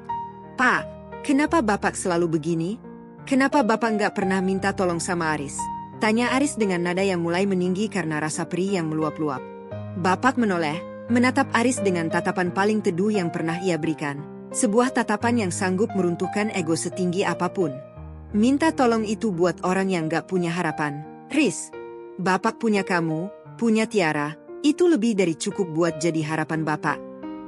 "Pak, kenapa Bapak selalu begini? Kenapa Bapak nggak pernah minta tolong sama Aris?" tanya Aris dengan nada yang mulai meninggi karena rasa perih yang meluap-luap. Bapak menoleh, menatap Aris dengan tatapan paling teduh yang pernah ia berikan. Sebuah tatapan yang sanggup meruntuhkan ego setinggi apapun. "Minta tolong itu buat orang yang gak punya harapan, Riz. Bapak punya kamu, punya Tiara, itu lebih dari cukup buat jadi harapan Bapak.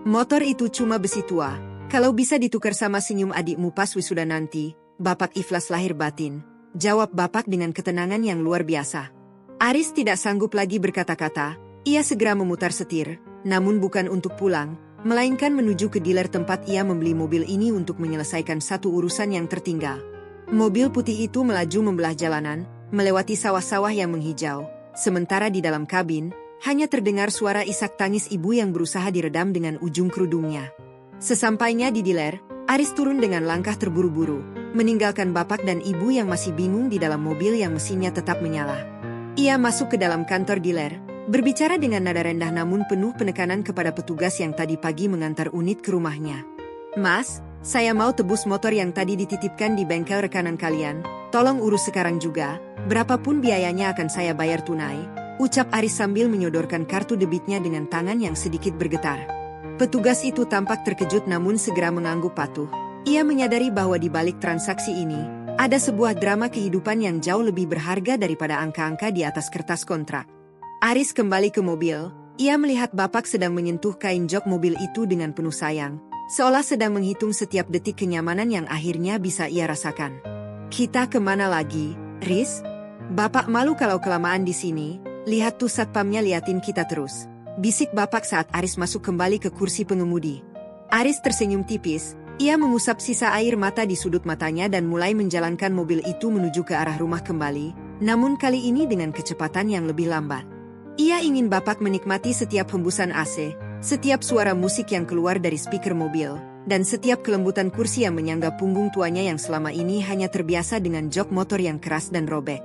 Motor itu cuma besi tua, kalau bisa ditukar sama senyum adikmu pas wisuda nanti, Bapak ikhlas lahir batin," jawab Bapak dengan ketenangan yang luar biasa. Aris tidak sanggup lagi berkata-kata, ia segera memutar setir, namun bukan untuk pulang, melainkan menuju ke dealer tempat ia membeli mobil ini untuk menyelesaikan satu urusan yang tertinggal. Mobil putih itu melaju membelah jalanan, melewati sawah-sawah yang menghijau, sementara di dalam kabin, hanya terdengar suara isak tangis ibu yang berusaha diredam dengan ujung kerudungnya. Sesampainya di dealer, Aris turun dengan langkah terburu-buru, meninggalkan Bapak dan ibu yang masih bingung di dalam mobil yang mesinnya tetap menyala. Ia masuk ke dalam kantor dealer, berbicara dengan nada rendah namun penuh penekanan kepada petugas yang tadi pagi mengantar unit ke rumahnya. "Mas, saya mau tebus motor yang tadi dititipkan di bengkel rekanan kalian, tolong urus sekarang juga, berapapun biayanya akan saya bayar tunai," ucap Aris sambil menyodorkan kartu debitnya dengan tangan yang sedikit bergetar. Petugas itu tampak terkejut namun segera mengangguk patuh. Ia menyadari bahwa di balik transaksi ini, ada sebuah drama kehidupan yang jauh lebih berharga daripada angka-angka di atas kertas kontrak. Aris kembali ke mobil, ia melihat Bapak sedang menyentuh kain jok mobil itu dengan penuh sayang, seolah sedang menghitung setiap detik kenyamanan yang akhirnya bisa ia rasakan. "Kita kemana lagi, Riz? Bapak malu kalau kelamaan di sini, lihat tuh satpamnya liatin kita terus," bisik Bapak saat Aris masuk kembali ke kursi pengemudi. Aris tersenyum tipis, ia mengusap sisa air mata di sudut matanya dan mulai menjalankan mobil itu menuju ke arah rumah kembali, namun kali ini dengan kecepatan yang lebih lambat. Ia ingin Bapak menikmati setiap hembusan AC, setiap suara musik yang keluar dari speaker mobil, dan setiap kelembutan kursi yang menyangga punggung tuanya yang selama ini hanya terbiasa dengan jok motor yang keras dan robek.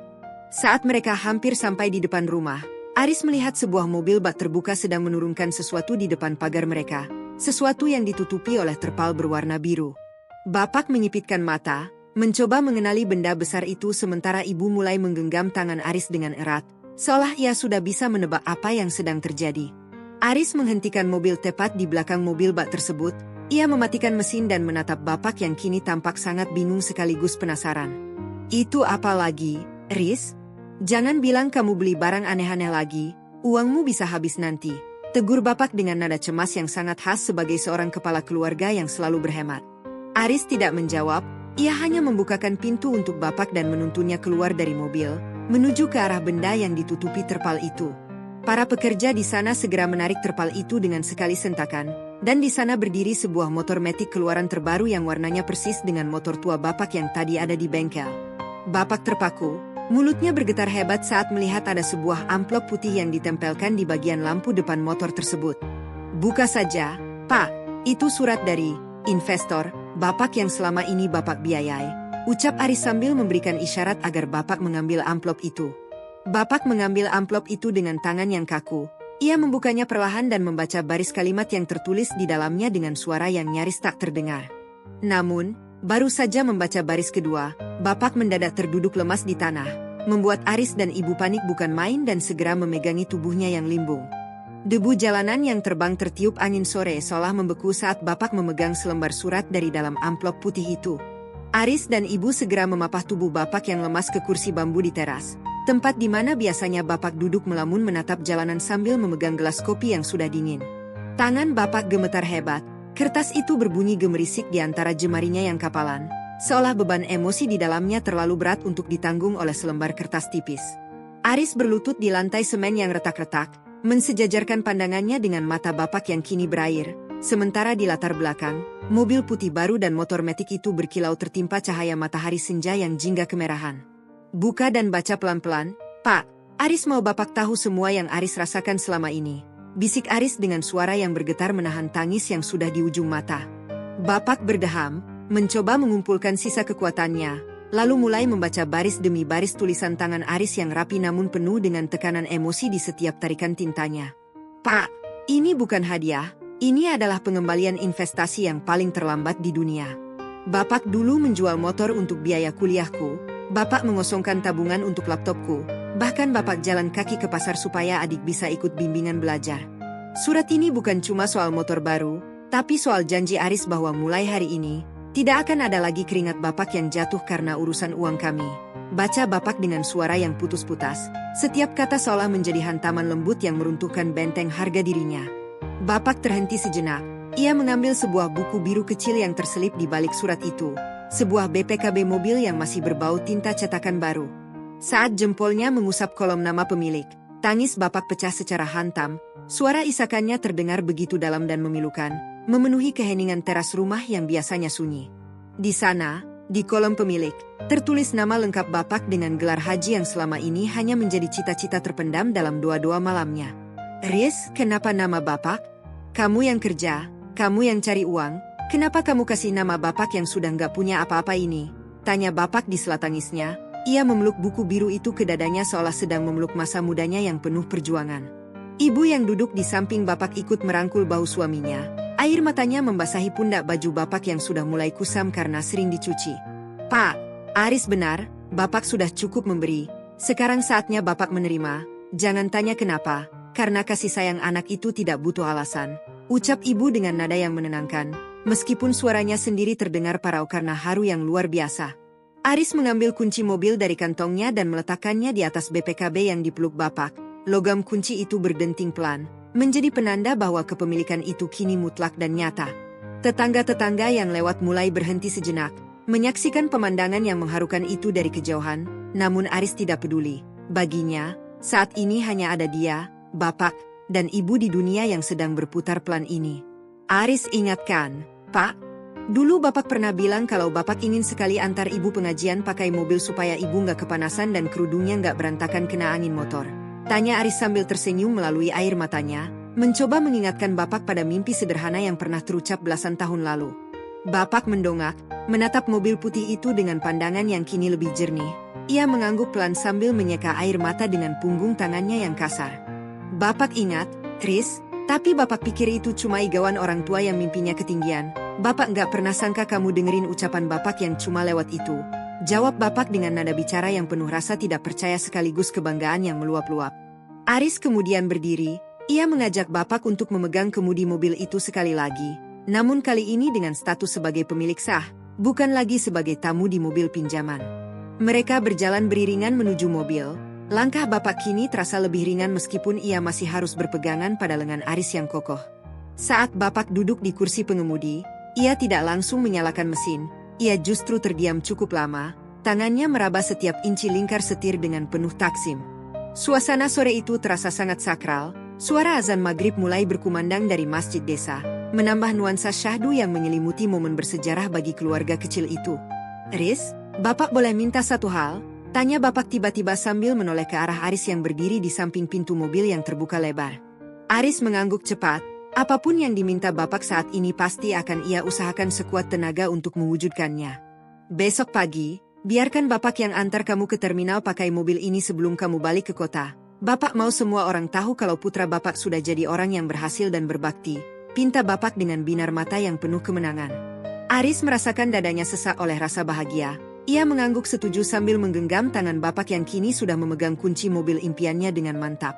Saat mereka hampir sampai di depan rumah, Aris melihat sebuah mobil bak terbuka sedang menurunkan sesuatu di depan pagar mereka, sesuatu yang ditutupi oleh terpal berwarna biru. Bapak menyipitkan mata, mencoba mengenali benda besar itu sementara ibu mulai menggenggam tangan Aris dengan erat, seolah ia sudah bisa menebak apa yang sedang terjadi. Aris menghentikan mobil tepat di belakang mobil bak tersebut, ia mematikan mesin dan menatap Bapak yang kini tampak sangat bingung sekaligus penasaran. "Itu apa lagi, Riz? Jangan bilang kamu beli barang aneh-aneh lagi, uangmu bisa habis nanti," tegur Bapak dengan nada cemas yang sangat khas sebagai seorang kepala keluarga yang selalu berhemat. Aris tidak menjawab, ia hanya membukakan pintu untuk Bapak dan menuntunnya keluar dari mobil, menuju ke arah benda yang ditutupi terpal itu. Para pekerja di sana segera menarik terpal itu dengan sekali sentakan, dan di sana berdiri sebuah motor metik keluaran terbaru yang warnanya persis dengan motor tua Bapak yang tadi ada di bengkel. Bapak terpaku, mulutnya bergetar hebat saat melihat ada sebuah amplop putih yang ditempelkan di bagian lampu depan motor tersebut. "Buka saja, Pak, itu surat dari investor Bapak yang selama ini Bapak biayai," ucap Aris sambil memberikan isyarat agar Bapak mengambil amplop itu. Bapak mengambil amplop itu dengan tangan yang kaku. Ia membukanya perlahan dan membaca baris kalimat yang tertulis di dalamnya dengan suara yang nyaris tak terdengar. Namun, baru saja membaca baris kedua, Bapak mendadak terduduk lemas di tanah, membuat Aris dan Ibu panik bukan main dan segera memegangi tubuhnya yang limbung. Debu jalanan yang terbang tertiup angin sore seolah membeku saat Bapak memegang selembar surat dari dalam amplop putih itu. Aris dan Ibu segera memapah tubuh Bapak yang lemas ke kursi bambu di teras, tempat di mana biasanya Bapak duduk melamun menatap jalanan sambil memegang gelas kopi yang sudah dingin. Tangan Bapak gemetar hebat, kertas itu berbunyi gemerisik di antara jemarinya yang kapalan, seolah beban emosi di dalamnya terlalu berat untuk ditanggung oleh selembar kertas tipis. Aris berlutut di lantai semen yang retak-retak, mensejajarkan pandangannya dengan mata Bapak yang kini berair, sementara di latar belakang, mobil putih baru dan motor metik itu berkilau tertimpa cahaya matahari senja yang jingga kemerahan. "Buka dan baca pelan-pelan, Pak. Aris mau Bapak tahu semua yang Aris rasakan selama ini," bisik Aris dengan suara yang bergetar menahan tangis yang sudah di ujung mata. Bapak berdeham, mencoba mengumpulkan sisa kekuatannya, lalu mulai membaca baris demi baris tulisan tangan Aris yang rapi namun penuh dengan tekanan emosi di setiap tarikan tintanya. "Pak, ini bukan hadiah, ini adalah pengembalian investasi yang paling terlambat di dunia. Bapak dulu menjual motor untuk biaya kuliahku, Bapak mengosongkan tabungan untuk laptopku, bahkan Bapak jalan kaki ke pasar supaya adik bisa ikut bimbingan belajar. Surat ini bukan cuma soal motor baru, tapi soal janji Aris bahwa mulai hari ini, tidak akan ada lagi keringat Bapak yang jatuh karena urusan uang kami," baca Bapak dengan suara yang putus-putas, setiap kata seolah menjadi hantaman lembut yang meruntuhkan benteng harga dirinya. Bapak terhenti sejenak, ia mengambil sebuah buku biru kecil yang terselip di balik surat itu, sebuah BPKB mobil yang masih berbau tinta cetakan baru. Saat jempolnya mengusap kolom nama pemilik, tangis Bapak pecah secara hantam, suara isakannya terdengar begitu dalam dan memilukan, memenuhi keheningan teras rumah yang biasanya sunyi. Di sana, di kolom pemilik, tertulis nama lengkap Bapak dengan gelar haji yang selama ini hanya menjadi cita-cita terpendam dalam doa-doa malamnya. "Riz, kenapa nama Bapak? Kamu yang kerja, kamu yang cari uang, kenapa kamu kasih nama Bapak yang sudah nggak punya apa-apa ini?" tanya Bapak di sela tangisnya. Ia memeluk buku biru itu ke dadanya seolah sedang memeluk masa mudanya yang penuh perjuangan. Ibu yang duduk di samping Bapak ikut merangkul bahu suaminya. Air matanya membasahi pundak baju Bapak yang sudah mulai kusam karena sering dicuci. "Pak, Aris benar, Bapak sudah cukup memberi. Sekarang saatnya Bapak menerima. Jangan tanya kenapa, karena kasih sayang anak itu tidak butuh alasan," ucap ibu dengan nada yang menenangkan, meskipun suaranya sendiri terdengar parau karena haru yang luar biasa. Aris mengambil kunci mobil dari kantongnya dan meletakkannya di atas BPKB yang dipeluk Bapak. Logam kunci itu berdenting pelan, menjadi penanda bahwa kepemilikan itu kini mutlak dan nyata. Tetangga-tetangga yang lewat mulai berhenti sejenak, menyaksikan pemandangan yang mengharukan itu dari kejauhan, namun Aris tidak peduli. Baginya, saat ini hanya ada dia, Bapak, dan Ibu di dunia yang sedang berputar pelan ini. Aris ingatkan, "Pak, dulu Bapak pernah bilang kalau Bapak ingin sekali antar Ibu pengajian pakai mobil supaya Ibu nggak kepanasan dan kerudungnya nggak berantakan kena angin motor," tanya Aris sambil tersenyum melalui air matanya, mencoba mengingatkan Bapak pada mimpi sederhana yang pernah terucap belasan tahun lalu. Bapak mendongak, menatap mobil putih itu dengan pandangan yang kini lebih jernih. Ia mengangguk pelan sambil menyeka air mata dengan punggung tangannya yang kasar. "Bapak ingat, Riz, tapi Bapak pikir itu cuma igauan orang tua yang mimpinya ketinggian. Bapak nggak pernah sangka kamu dengerin ucapan Bapak yang cuma lewat itu," jawab Bapak dengan nada bicara yang penuh rasa tidak percaya sekaligus kebanggaan yang meluap-luap. Aris kemudian berdiri, ia mengajak Bapak untuk memegang kemudi mobil itu sekali lagi, namun kali ini dengan status sebagai pemilik sah, bukan lagi sebagai tamu di mobil pinjaman. Mereka berjalan beriringan menuju mobil. Langkah Bapak kini terasa lebih ringan meskipun ia masih harus berpegangan pada lengan Aris yang kokoh. Saat Bapak duduk di kursi pengemudi, ia tidak langsung menyalakan mesin. Ia justru terdiam cukup lama, tangannya meraba setiap inci lingkar setir dengan penuh taksim. Suasana sore itu terasa sangat sakral. Suara azan maghrib mulai berkumandang dari masjid desa, menambah nuansa syahdu yang menyelimuti momen bersejarah bagi keluarga kecil itu. "Riz, Bapak boleh minta satu hal?" tanya Bapak tiba-tiba sambil menoleh ke arah Aris yang berdiri di samping pintu mobil yang terbuka lebar. Aris mengangguk cepat. Apapun yang diminta Bapak saat ini pasti akan ia usahakan sekuat tenaga untuk mewujudkannya. "Besok pagi, biarkan Bapak yang antar kamu ke terminal pakai mobil ini sebelum kamu balik ke kota. Bapak mau semua orang tahu kalau putra Bapak sudah jadi orang yang berhasil dan berbakti," pinta Bapak dengan binar mata yang penuh kemenangan. Aris merasakan dadanya sesak oleh rasa bahagia. Ia mengangguk setuju sambil menggenggam tangan Bapak yang kini sudah memegang kunci mobil impiannya dengan mantap.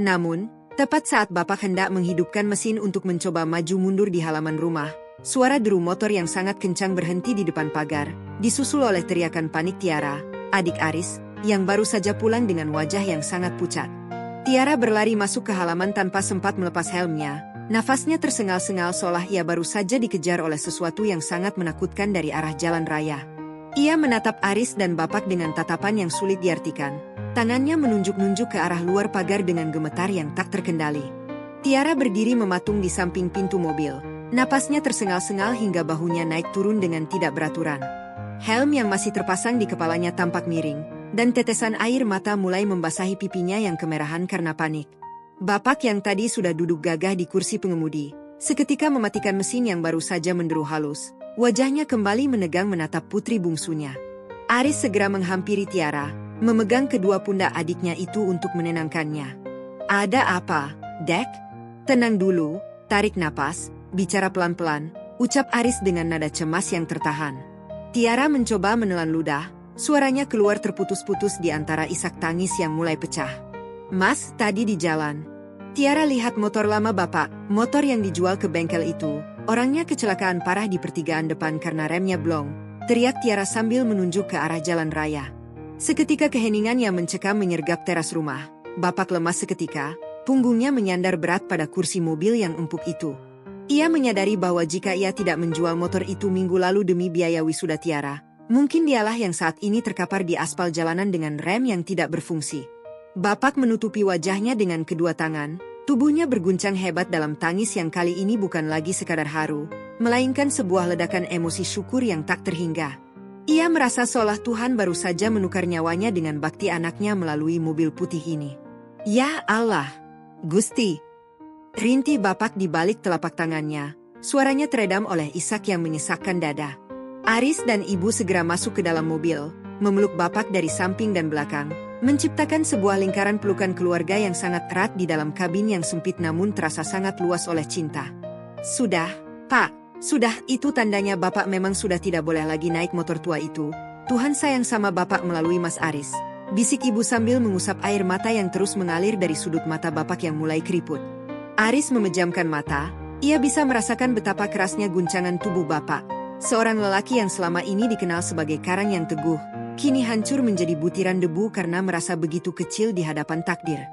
Namun, tepat saat Bapak hendak menghidupkan mesin untuk mencoba maju mundur di halaman rumah, suara deru motor yang sangat kencang berhenti di depan pagar, disusul oleh teriakan panik Tiara, adik Aris, yang baru saja pulang dengan wajah yang sangat pucat. Tiara berlari masuk ke halaman tanpa sempat melepas helmnya. Nafasnya tersengal-sengal seolah ia baru saja dikejar oleh sesuatu yang sangat menakutkan dari arah jalan raya. Ia menatap Aris dan Bapak dengan tatapan yang sulit diartikan. Tangannya menunjuk-nunjuk ke arah luar pagar dengan gemetar yang tak terkendali. Tiara berdiri mematung di samping pintu mobil. Napasnya tersengal-sengal hingga bahunya naik turun dengan tidak beraturan. Helm yang masih terpasang di kepalanya tampak miring, dan tetesan air mata mulai membasahi pipinya yang kemerahan karena panik. Bapak yang tadi sudah duduk gagah di kursi pengemudi, seketika mematikan mesin yang baru saja menderu halus. Wajahnya kembali menegang menatap putri bungsunya. Aris segera menghampiri Tiara, memegang kedua pundak adiknya itu untuk menenangkannya. "Ada apa, Dek? Tenang dulu, tarik napas, bicara pelan-pelan," ucap Aris dengan nada cemas yang tertahan. Tiara mencoba menelan ludah, suaranya keluar terputus-putus di antara isak tangis yang mulai pecah. "Mas, tadi di jalan. Tiara lihat motor lama Bapak, motor yang dijual ke bengkel itu. Orangnya kecelakaan parah di pertigaan depan karena remnya blong," teriak Tiara sambil menunjuk ke arah jalan raya. Seketika keheningan yang mencekam menyergap teras rumah. Bapak lemas seketika, punggungnya menyandar berat pada kursi mobil yang empuk itu. Ia menyadari bahwa jika ia tidak menjual motor itu minggu lalu demi biaya wisuda Tiara, mungkin dialah yang saat ini terkapar di aspal jalanan dengan rem yang tidak berfungsi. Bapak menutupi wajahnya dengan kedua tangan. Tubuhnya berguncang hebat dalam tangis yang kali ini bukan lagi sekadar haru, melainkan sebuah ledakan emosi syukur yang tak terhingga. Ia merasa seolah Tuhan baru saja menukar nyawanya dengan bakti anaknya melalui mobil putih ini. "Ya Allah, Gusti!" rintih Bapak di balik telapak tangannya. Suaranya teredam oleh isak yang menyesakkan dada. Aris dan ibu segera masuk ke dalam mobil, memeluk Bapak dari samping dan belakang, menciptakan sebuah lingkaran pelukan keluarga yang sangat erat di dalam kabin yang sempit namun terasa sangat luas oleh cinta. "Sudah, Pak, sudah, itu tandanya Bapak memang sudah tidak boleh lagi naik motor tua itu. Tuhan sayang sama Bapak melalui Mas Aris," bisik ibu sambil mengusap air mata yang terus mengalir dari sudut mata Bapak yang mulai keriput. Aris memejamkan mata, ia bisa merasakan betapa kerasnya guncangan tubuh Bapak. Seorang lelaki yang selama ini dikenal sebagai karang yang teguh, kini hancur menjadi butiran debu karena merasa begitu kecil di hadapan takdir.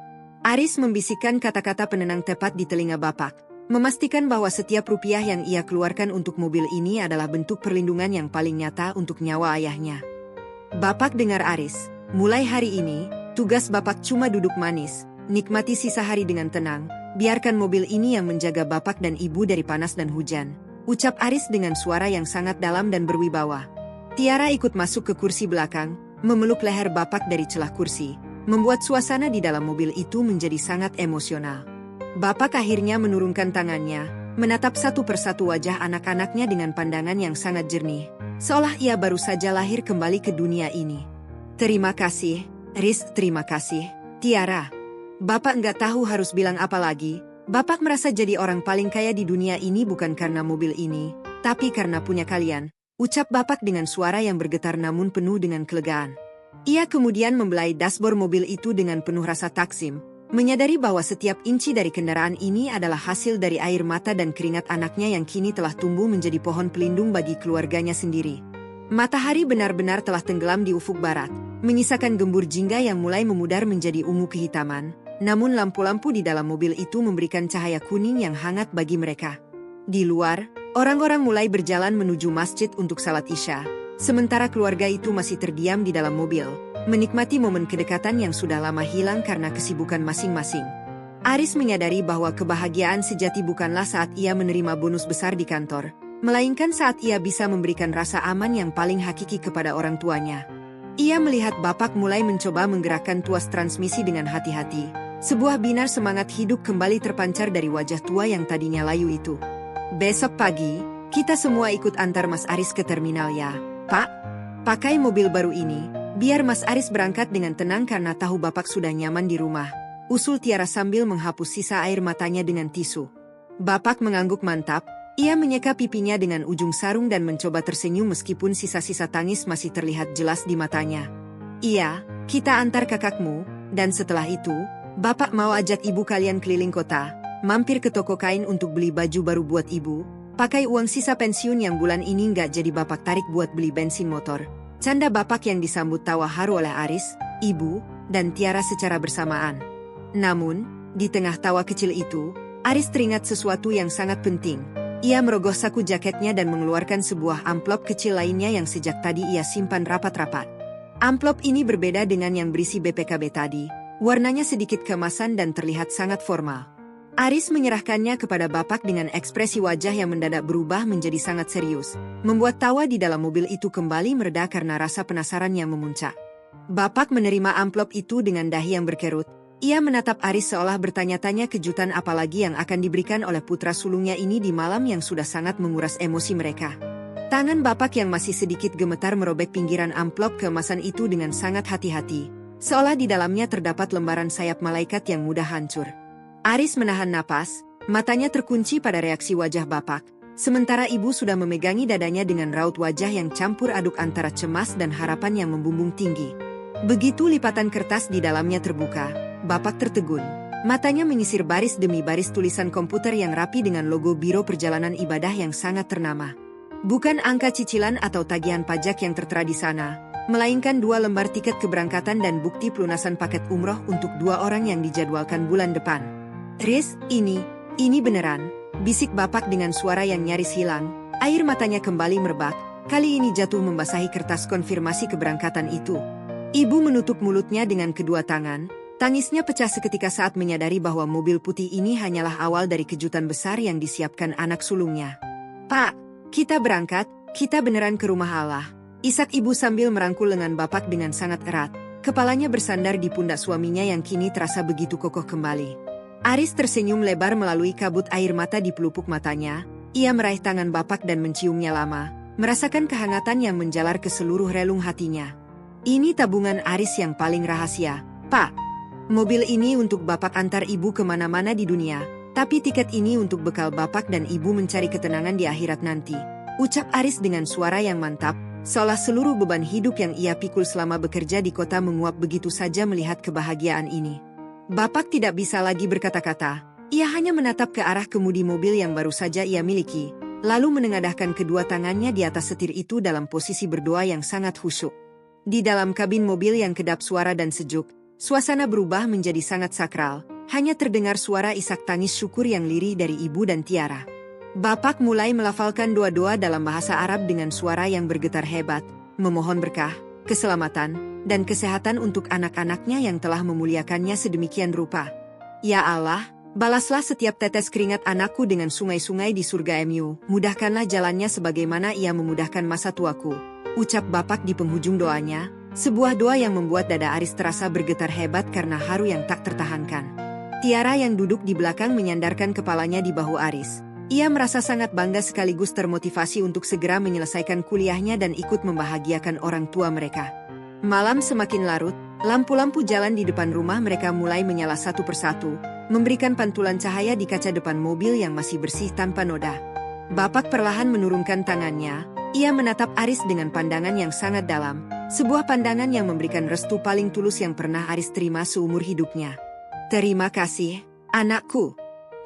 Aris membisikkan kata-kata penenang tepat di telinga Bapak, memastikan bahwa setiap rupiah yang ia keluarkan untuk mobil ini adalah bentuk perlindungan yang paling nyata untuk nyawa ayahnya. "Bapak dengar Aris, mulai hari ini, tugas Bapak cuma duduk manis, nikmati sisa hari dengan tenang, biarkan mobil ini yang menjaga Bapak dan Ibu dari panas dan hujan," ucap Aris dengan suara yang sangat dalam dan berwibawa. Tiara ikut masuk ke kursi belakang, memeluk leher Bapak dari celah kursi, membuat suasana di dalam mobil itu menjadi sangat emosional. Bapak akhirnya menurunkan tangannya, menatap satu persatu wajah anak-anaknya dengan pandangan yang sangat jernih, seolah ia baru saja lahir kembali ke dunia ini. "Terima kasih, Riz, terima kasih, Tiara." Bapak nggak tahu harus bilang apa lagi. Bapak merasa jadi orang paling kaya di dunia ini bukan karena mobil ini, tapi karena punya kalian, ucap Bapak dengan suara yang bergetar namun penuh dengan kelegaan. Ia kemudian membelai dashboard mobil itu dengan penuh rasa taksim, menyadari bahwa setiap inci dari kendaraan ini adalah hasil dari air mata dan keringat anaknya yang kini telah tumbuh menjadi pohon pelindung bagi keluarganya sendiri. Matahari benar-benar telah tenggelam di ufuk barat, menyisakan gembur jingga yang mulai memudar menjadi ungu kehitaman. Namun lampu-lampu di dalam mobil itu memberikan cahaya kuning yang hangat bagi mereka. Di luar, orang-orang mulai berjalan menuju masjid untuk salat Isya. Sementara keluarga itu masih terdiam di dalam mobil, menikmati momen kedekatan yang sudah lama hilang karena kesibukan masing-masing. Aris menyadari bahwa kebahagiaan sejati bukanlah saat ia menerima bonus besar di kantor, melainkan saat ia bisa memberikan rasa aman yang paling hakiki kepada orang tuanya. Ia melihat Bapak mulai mencoba menggerakkan tuas transmisi dengan hati-hati. Sebuah binar semangat hidup kembali terpancar dari wajah tua yang tadinya layu itu. Besok pagi, kita semua ikut antar Mas Aris ke terminal ya, Pak. Pakai mobil baru ini, biar Mas Aris berangkat dengan tenang karena tahu Bapak sudah nyaman di rumah. Usul Tiara sambil menghapus sisa air matanya dengan tisu. Bapak mengangguk mantap, ia menyeka pipinya dengan ujung sarung dan mencoba tersenyum meskipun sisa-sisa tangis masih terlihat jelas di matanya. Iya, kita antar kakakmu, dan setelah itu, Bapak mau ajak ibu kalian keliling kota, mampir ke toko kain untuk beli baju baru buat ibu, pakai uang sisa pensiun yang bulan ini nggak jadi Bapak tarik buat beli bensin motor. Canda Bapak yang disambut tawa haru oleh Aris, ibu, dan Tiara secara bersamaan. Namun, di tengah tawa kecil itu, Aris teringat sesuatu yang sangat penting. Ia merogoh saku jaketnya dan mengeluarkan sebuah amplop kecil lainnya yang sejak tadi ia simpan rapat-rapat. Amplop ini berbeda dengan yang berisi BPKB tadi, warnanya sedikit kemasan dan terlihat sangat formal. Aris menyerahkannya kepada Bapak dengan ekspresi wajah yang mendadak berubah menjadi sangat serius, membuat tawa di dalam mobil itu kembali mereda karena rasa penasaran yang memuncak. Bapak menerima amplop itu dengan dahi yang berkerut. Ia menatap Aris seolah bertanya-tanya kejutan apalagi yang akan diberikan oleh putra sulungnya ini di malam yang sudah sangat menguras emosi mereka. Tangan Bapak yang masih sedikit gemetar merobek pinggiran amplop keemasan itu dengan sangat hati-hati, seolah di dalamnya terdapat lembaran sayap malaikat yang mudah hancur. Aris menahan napas, matanya terkunci pada reaksi wajah Bapak, sementara ibu sudah memegangi dadanya dengan raut wajah yang campur aduk antara cemas dan harapan yang membumbung tinggi. Begitu lipatan kertas di dalamnya terbuka, Bapak tertegun. Matanya menyisir baris demi baris tulisan komputer yang rapi dengan logo Biro Perjalanan Ibadah yang sangat ternama. Bukan angka cicilan atau tagihan pajak yang tertera di sana, melainkan 2 lembar tiket keberangkatan dan bukti pelunasan paket umroh untuk 2 orang yang dijadwalkan bulan depan. Riz, ini beneran, bisik Bapak dengan suara yang nyaris hilang. Air matanya kembali merebak, kali ini jatuh membasahi kertas konfirmasi keberangkatan itu. Ibu menutup mulutnya dengan kedua tangan. Tangisnya pecah seketika saat menyadari bahwa mobil putih ini hanyalah awal dari kejutan besar yang disiapkan anak sulungnya. Pak, kita berangkat, kita beneran ke rumah Allah. Isak ibu sambil merangkul lengan Bapak dengan sangat erat. Kepalanya bersandar di pundak suaminya yang kini terasa begitu kokoh kembali. Aris tersenyum lebar melalui kabut air mata di pelupuk matanya. Ia meraih tangan Bapak dan menciumnya lama, merasakan kehangatan yang menjalar ke seluruh relung hatinya. Ini tabungan Aris yang paling rahasia, Pak. Mobil ini untuk Bapak antar ibu kemana-mana di dunia, tapi tiket ini untuk bekal Bapak dan ibu mencari ketenangan di akhirat nanti. Ucap Aris dengan suara yang mantap, seolah seluruh beban hidup yang ia pikul selama bekerja di kota menguap begitu saja melihat kebahagiaan ini. Bapak tidak bisa lagi berkata-kata, ia hanya menatap ke arah kemudi mobil yang baru saja ia miliki, lalu menengadahkan kedua tangannya di atas setir itu dalam posisi berdoa yang sangat khusyuk. Di dalam kabin mobil yang kedap suara dan sejuk, suasana berubah menjadi sangat sakral, hanya terdengar suara isak tangis syukur yang lirih dari ibu dan Tiara. Bapak mulai melafalkan doa-doa dalam bahasa Arab dengan suara yang bergetar hebat, memohon berkah, keselamatan, dan kesehatan untuk anak-anaknya yang telah memuliakannya sedemikian rupa. Ya Allah, balaslah setiap tetes keringat anakku dengan sungai-sungai di surga MU, mudahkanlah jalannya sebagaimana ia memudahkan masa tuaku. Ucap Bapak di penghujung doanya. Sebuah doa yang membuat dada Aris terasa bergetar hebat karena haru yang tak tertahankan. Tiara yang duduk di belakang menyandarkan kepalanya di bahu Aris. Ia merasa sangat bangga sekaligus termotivasi untuk segera menyelesaikan kuliahnya dan ikut membahagiakan orang tua mereka. Malam semakin larut, lampu-lampu jalan di depan rumah mereka mulai menyala satu persatu, memberikan pantulan cahaya di kaca depan mobil yang masih bersih tanpa noda. Bapak perlahan menurunkan tangannya, ia menatap Aris dengan pandangan yang sangat dalam. Sebuah pandangan yang memberikan restu paling tulus yang pernah Aris terima seumur hidupnya. Terima kasih, anakku.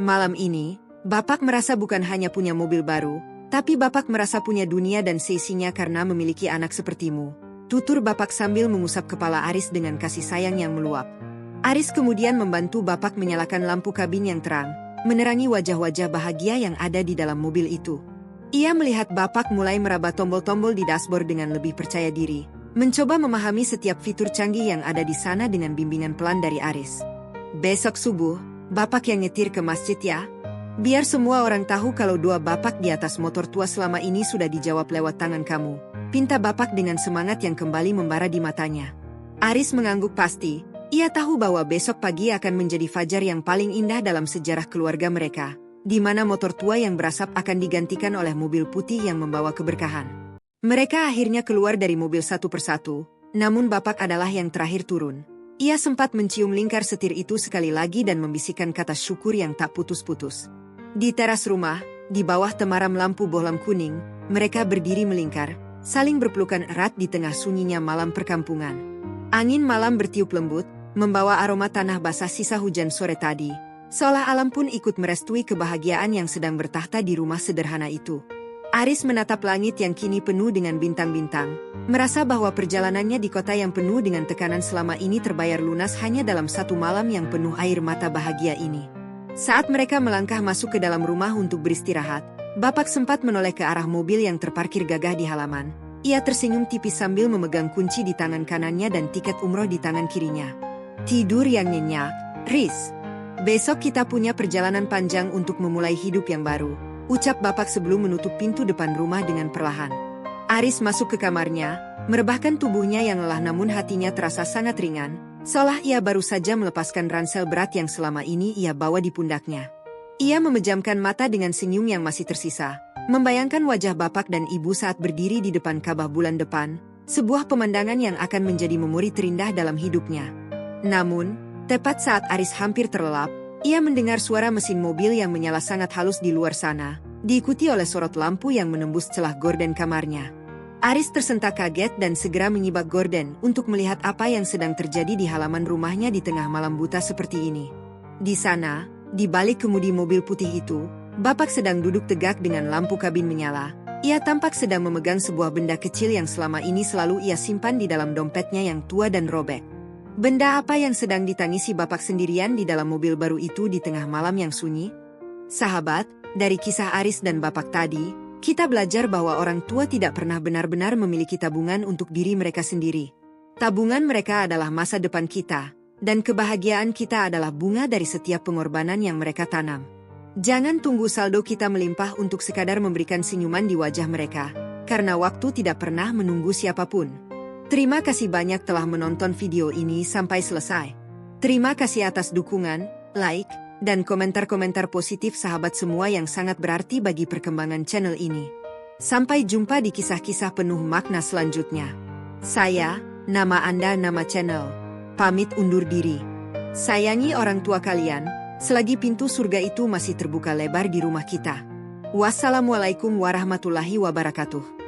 Malam ini, Bapak merasa bukan hanya punya mobil baru, tapi Bapak merasa punya dunia dan seisinya karena memiliki anak sepertimu. Tutur Bapak sambil mengusap kepala Aris dengan kasih sayang yang meluap. Aris kemudian membantu Bapak menyalakan lampu kabin yang terang, menerangi wajah-wajah bahagia yang ada di dalam mobil itu. Ia melihat Bapak mulai meraba tombol-tombol di dashboard dengan lebih percaya diri. mencoba memahami setiap fitur canggih yang ada di sana dengan bimbingan pelan dari Aris. Besok subuh, Bapak yang nyetir ke masjid ya. Biar semua orang tahu kalau dua Bapak di atas motor tua selama ini sudah dijawab lewat tangan kamu. Pinta Bapak dengan semangat yang kembali membara di matanya. Aris mengangguk pasti. Ia tahu bahwa besok pagi akan menjadi fajar yang paling indah dalam sejarah keluarga mereka, di mana motor tua yang berasap akan digantikan oleh mobil putih yang membawa keberkahan. Mereka akhirnya keluar dari mobil satu persatu, namun Bapak adalah yang terakhir turun. Ia sempat mencium lingkar setir itu sekali lagi dan membisikkan kata syukur yang tak putus-putus. Di teras rumah, di bawah temaram lampu bohlam kuning, mereka berdiri melingkar, saling berpelukan erat di tengah sunyinya malam perkampungan. Angin malam bertiup lembut, membawa aroma tanah basah sisa hujan sore tadi, seolah alam pun ikut merestui kebahagiaan yang sedang bertahta di rumah sederhana itu. Aris menatap langit yang kini penuh dengan bintang-bintang, merasa bahwa perjalanannya di kota yang penuh dengan tekanan selama ini terbayar lunas hanya dalam satu malam yang penuh air mata bahagia ini. Saat mereka melangkah masuk ke dalam rumah untuk beristirahat, Bapak sempat menoleh ke arah mobil yang terparkir gagah di halaman. Ia tersenyum tipis sambil memegang kunci di tangan kanannya dan tiket umroh di tangan kirinya. Tidur yang nyenyak, Riz. Besok kita punya perjalanan panjang untuk memulai hidup yang baru, ucap Bapak sebelum menutup pintu depan rumah dengan perlahan. Aris masuk ke kamarnya, merebahkan tubuhnya yang lelah namun hatinya terasa sangat ringan, seolah ia baru saja melepaskan ransel berat yang selama ini ia bawa di pundaknya. Ia memejamkan mata dengan senyum yang masih tersisa, membayangkan wajah Bapak dan Ibu saat berdiri di depan Ka'bah bulan depan, sebuah pemandangan yang akan menjadi memori terindah dalam hidupnya. Namun, tepat saat Aris hampir terlelap, ia mendengar suara mesin mobil yang menyala sangat halus di luar sana, diikuti oleh sorot lampu yang menembus celah gorden kamarnya. Aris tersentak kaget dan segera menyibak gorden untuk melihat apa yang sedang terjadi di halaman rumahnya di tengah malam buta seperti ini. Di sana, di balik kemudi mobil putih itu, Bapak sedang duduk tegak dengan lampu kabin menyala. Ia tampak sedang memegang sebuah benda kecil yang selama ini selalu ia simpan di dalam dompetnya yang tua dan robek. Benda apa yang sedang ditangisi Bapak sendirian di dalam mobil baru itu di tengah malam yang sunyi? Sahabat, dari kisah Aris dan Bapak tadi, kita belajar bahwa orang tua tidak pernah benar-benar memiliki tabungan untuk diri mereka sendiri. Tabungan mereka adalah masa depan kita, dan kebahagiaan kita adalah bunga dari setiap pengorbanan yang mereka tanam. Jangan tunggu saldo kita melimpah untuk sekadar memberikan senyuman di wajah mereka, karena waktu tidak pernah menunggu siapapun. Terima kasih banyak telah menonton video ini sampai selesai. Terima kasih atas dukungan, like, dan komentar-komentar positif sahabat semua yang sangat berarti bagi perkembangan channel ini. Sampai jumpa di kisah-kisah penuh makna selanjutnya. Saya, nama Anda, nama channel. Pamit undur diri. Sayangi orang tua kalian, selagi pintu surga itu masih terbuka lebar di rumah kita. Wassalamualaikum warahmatullahi wabarakatuh.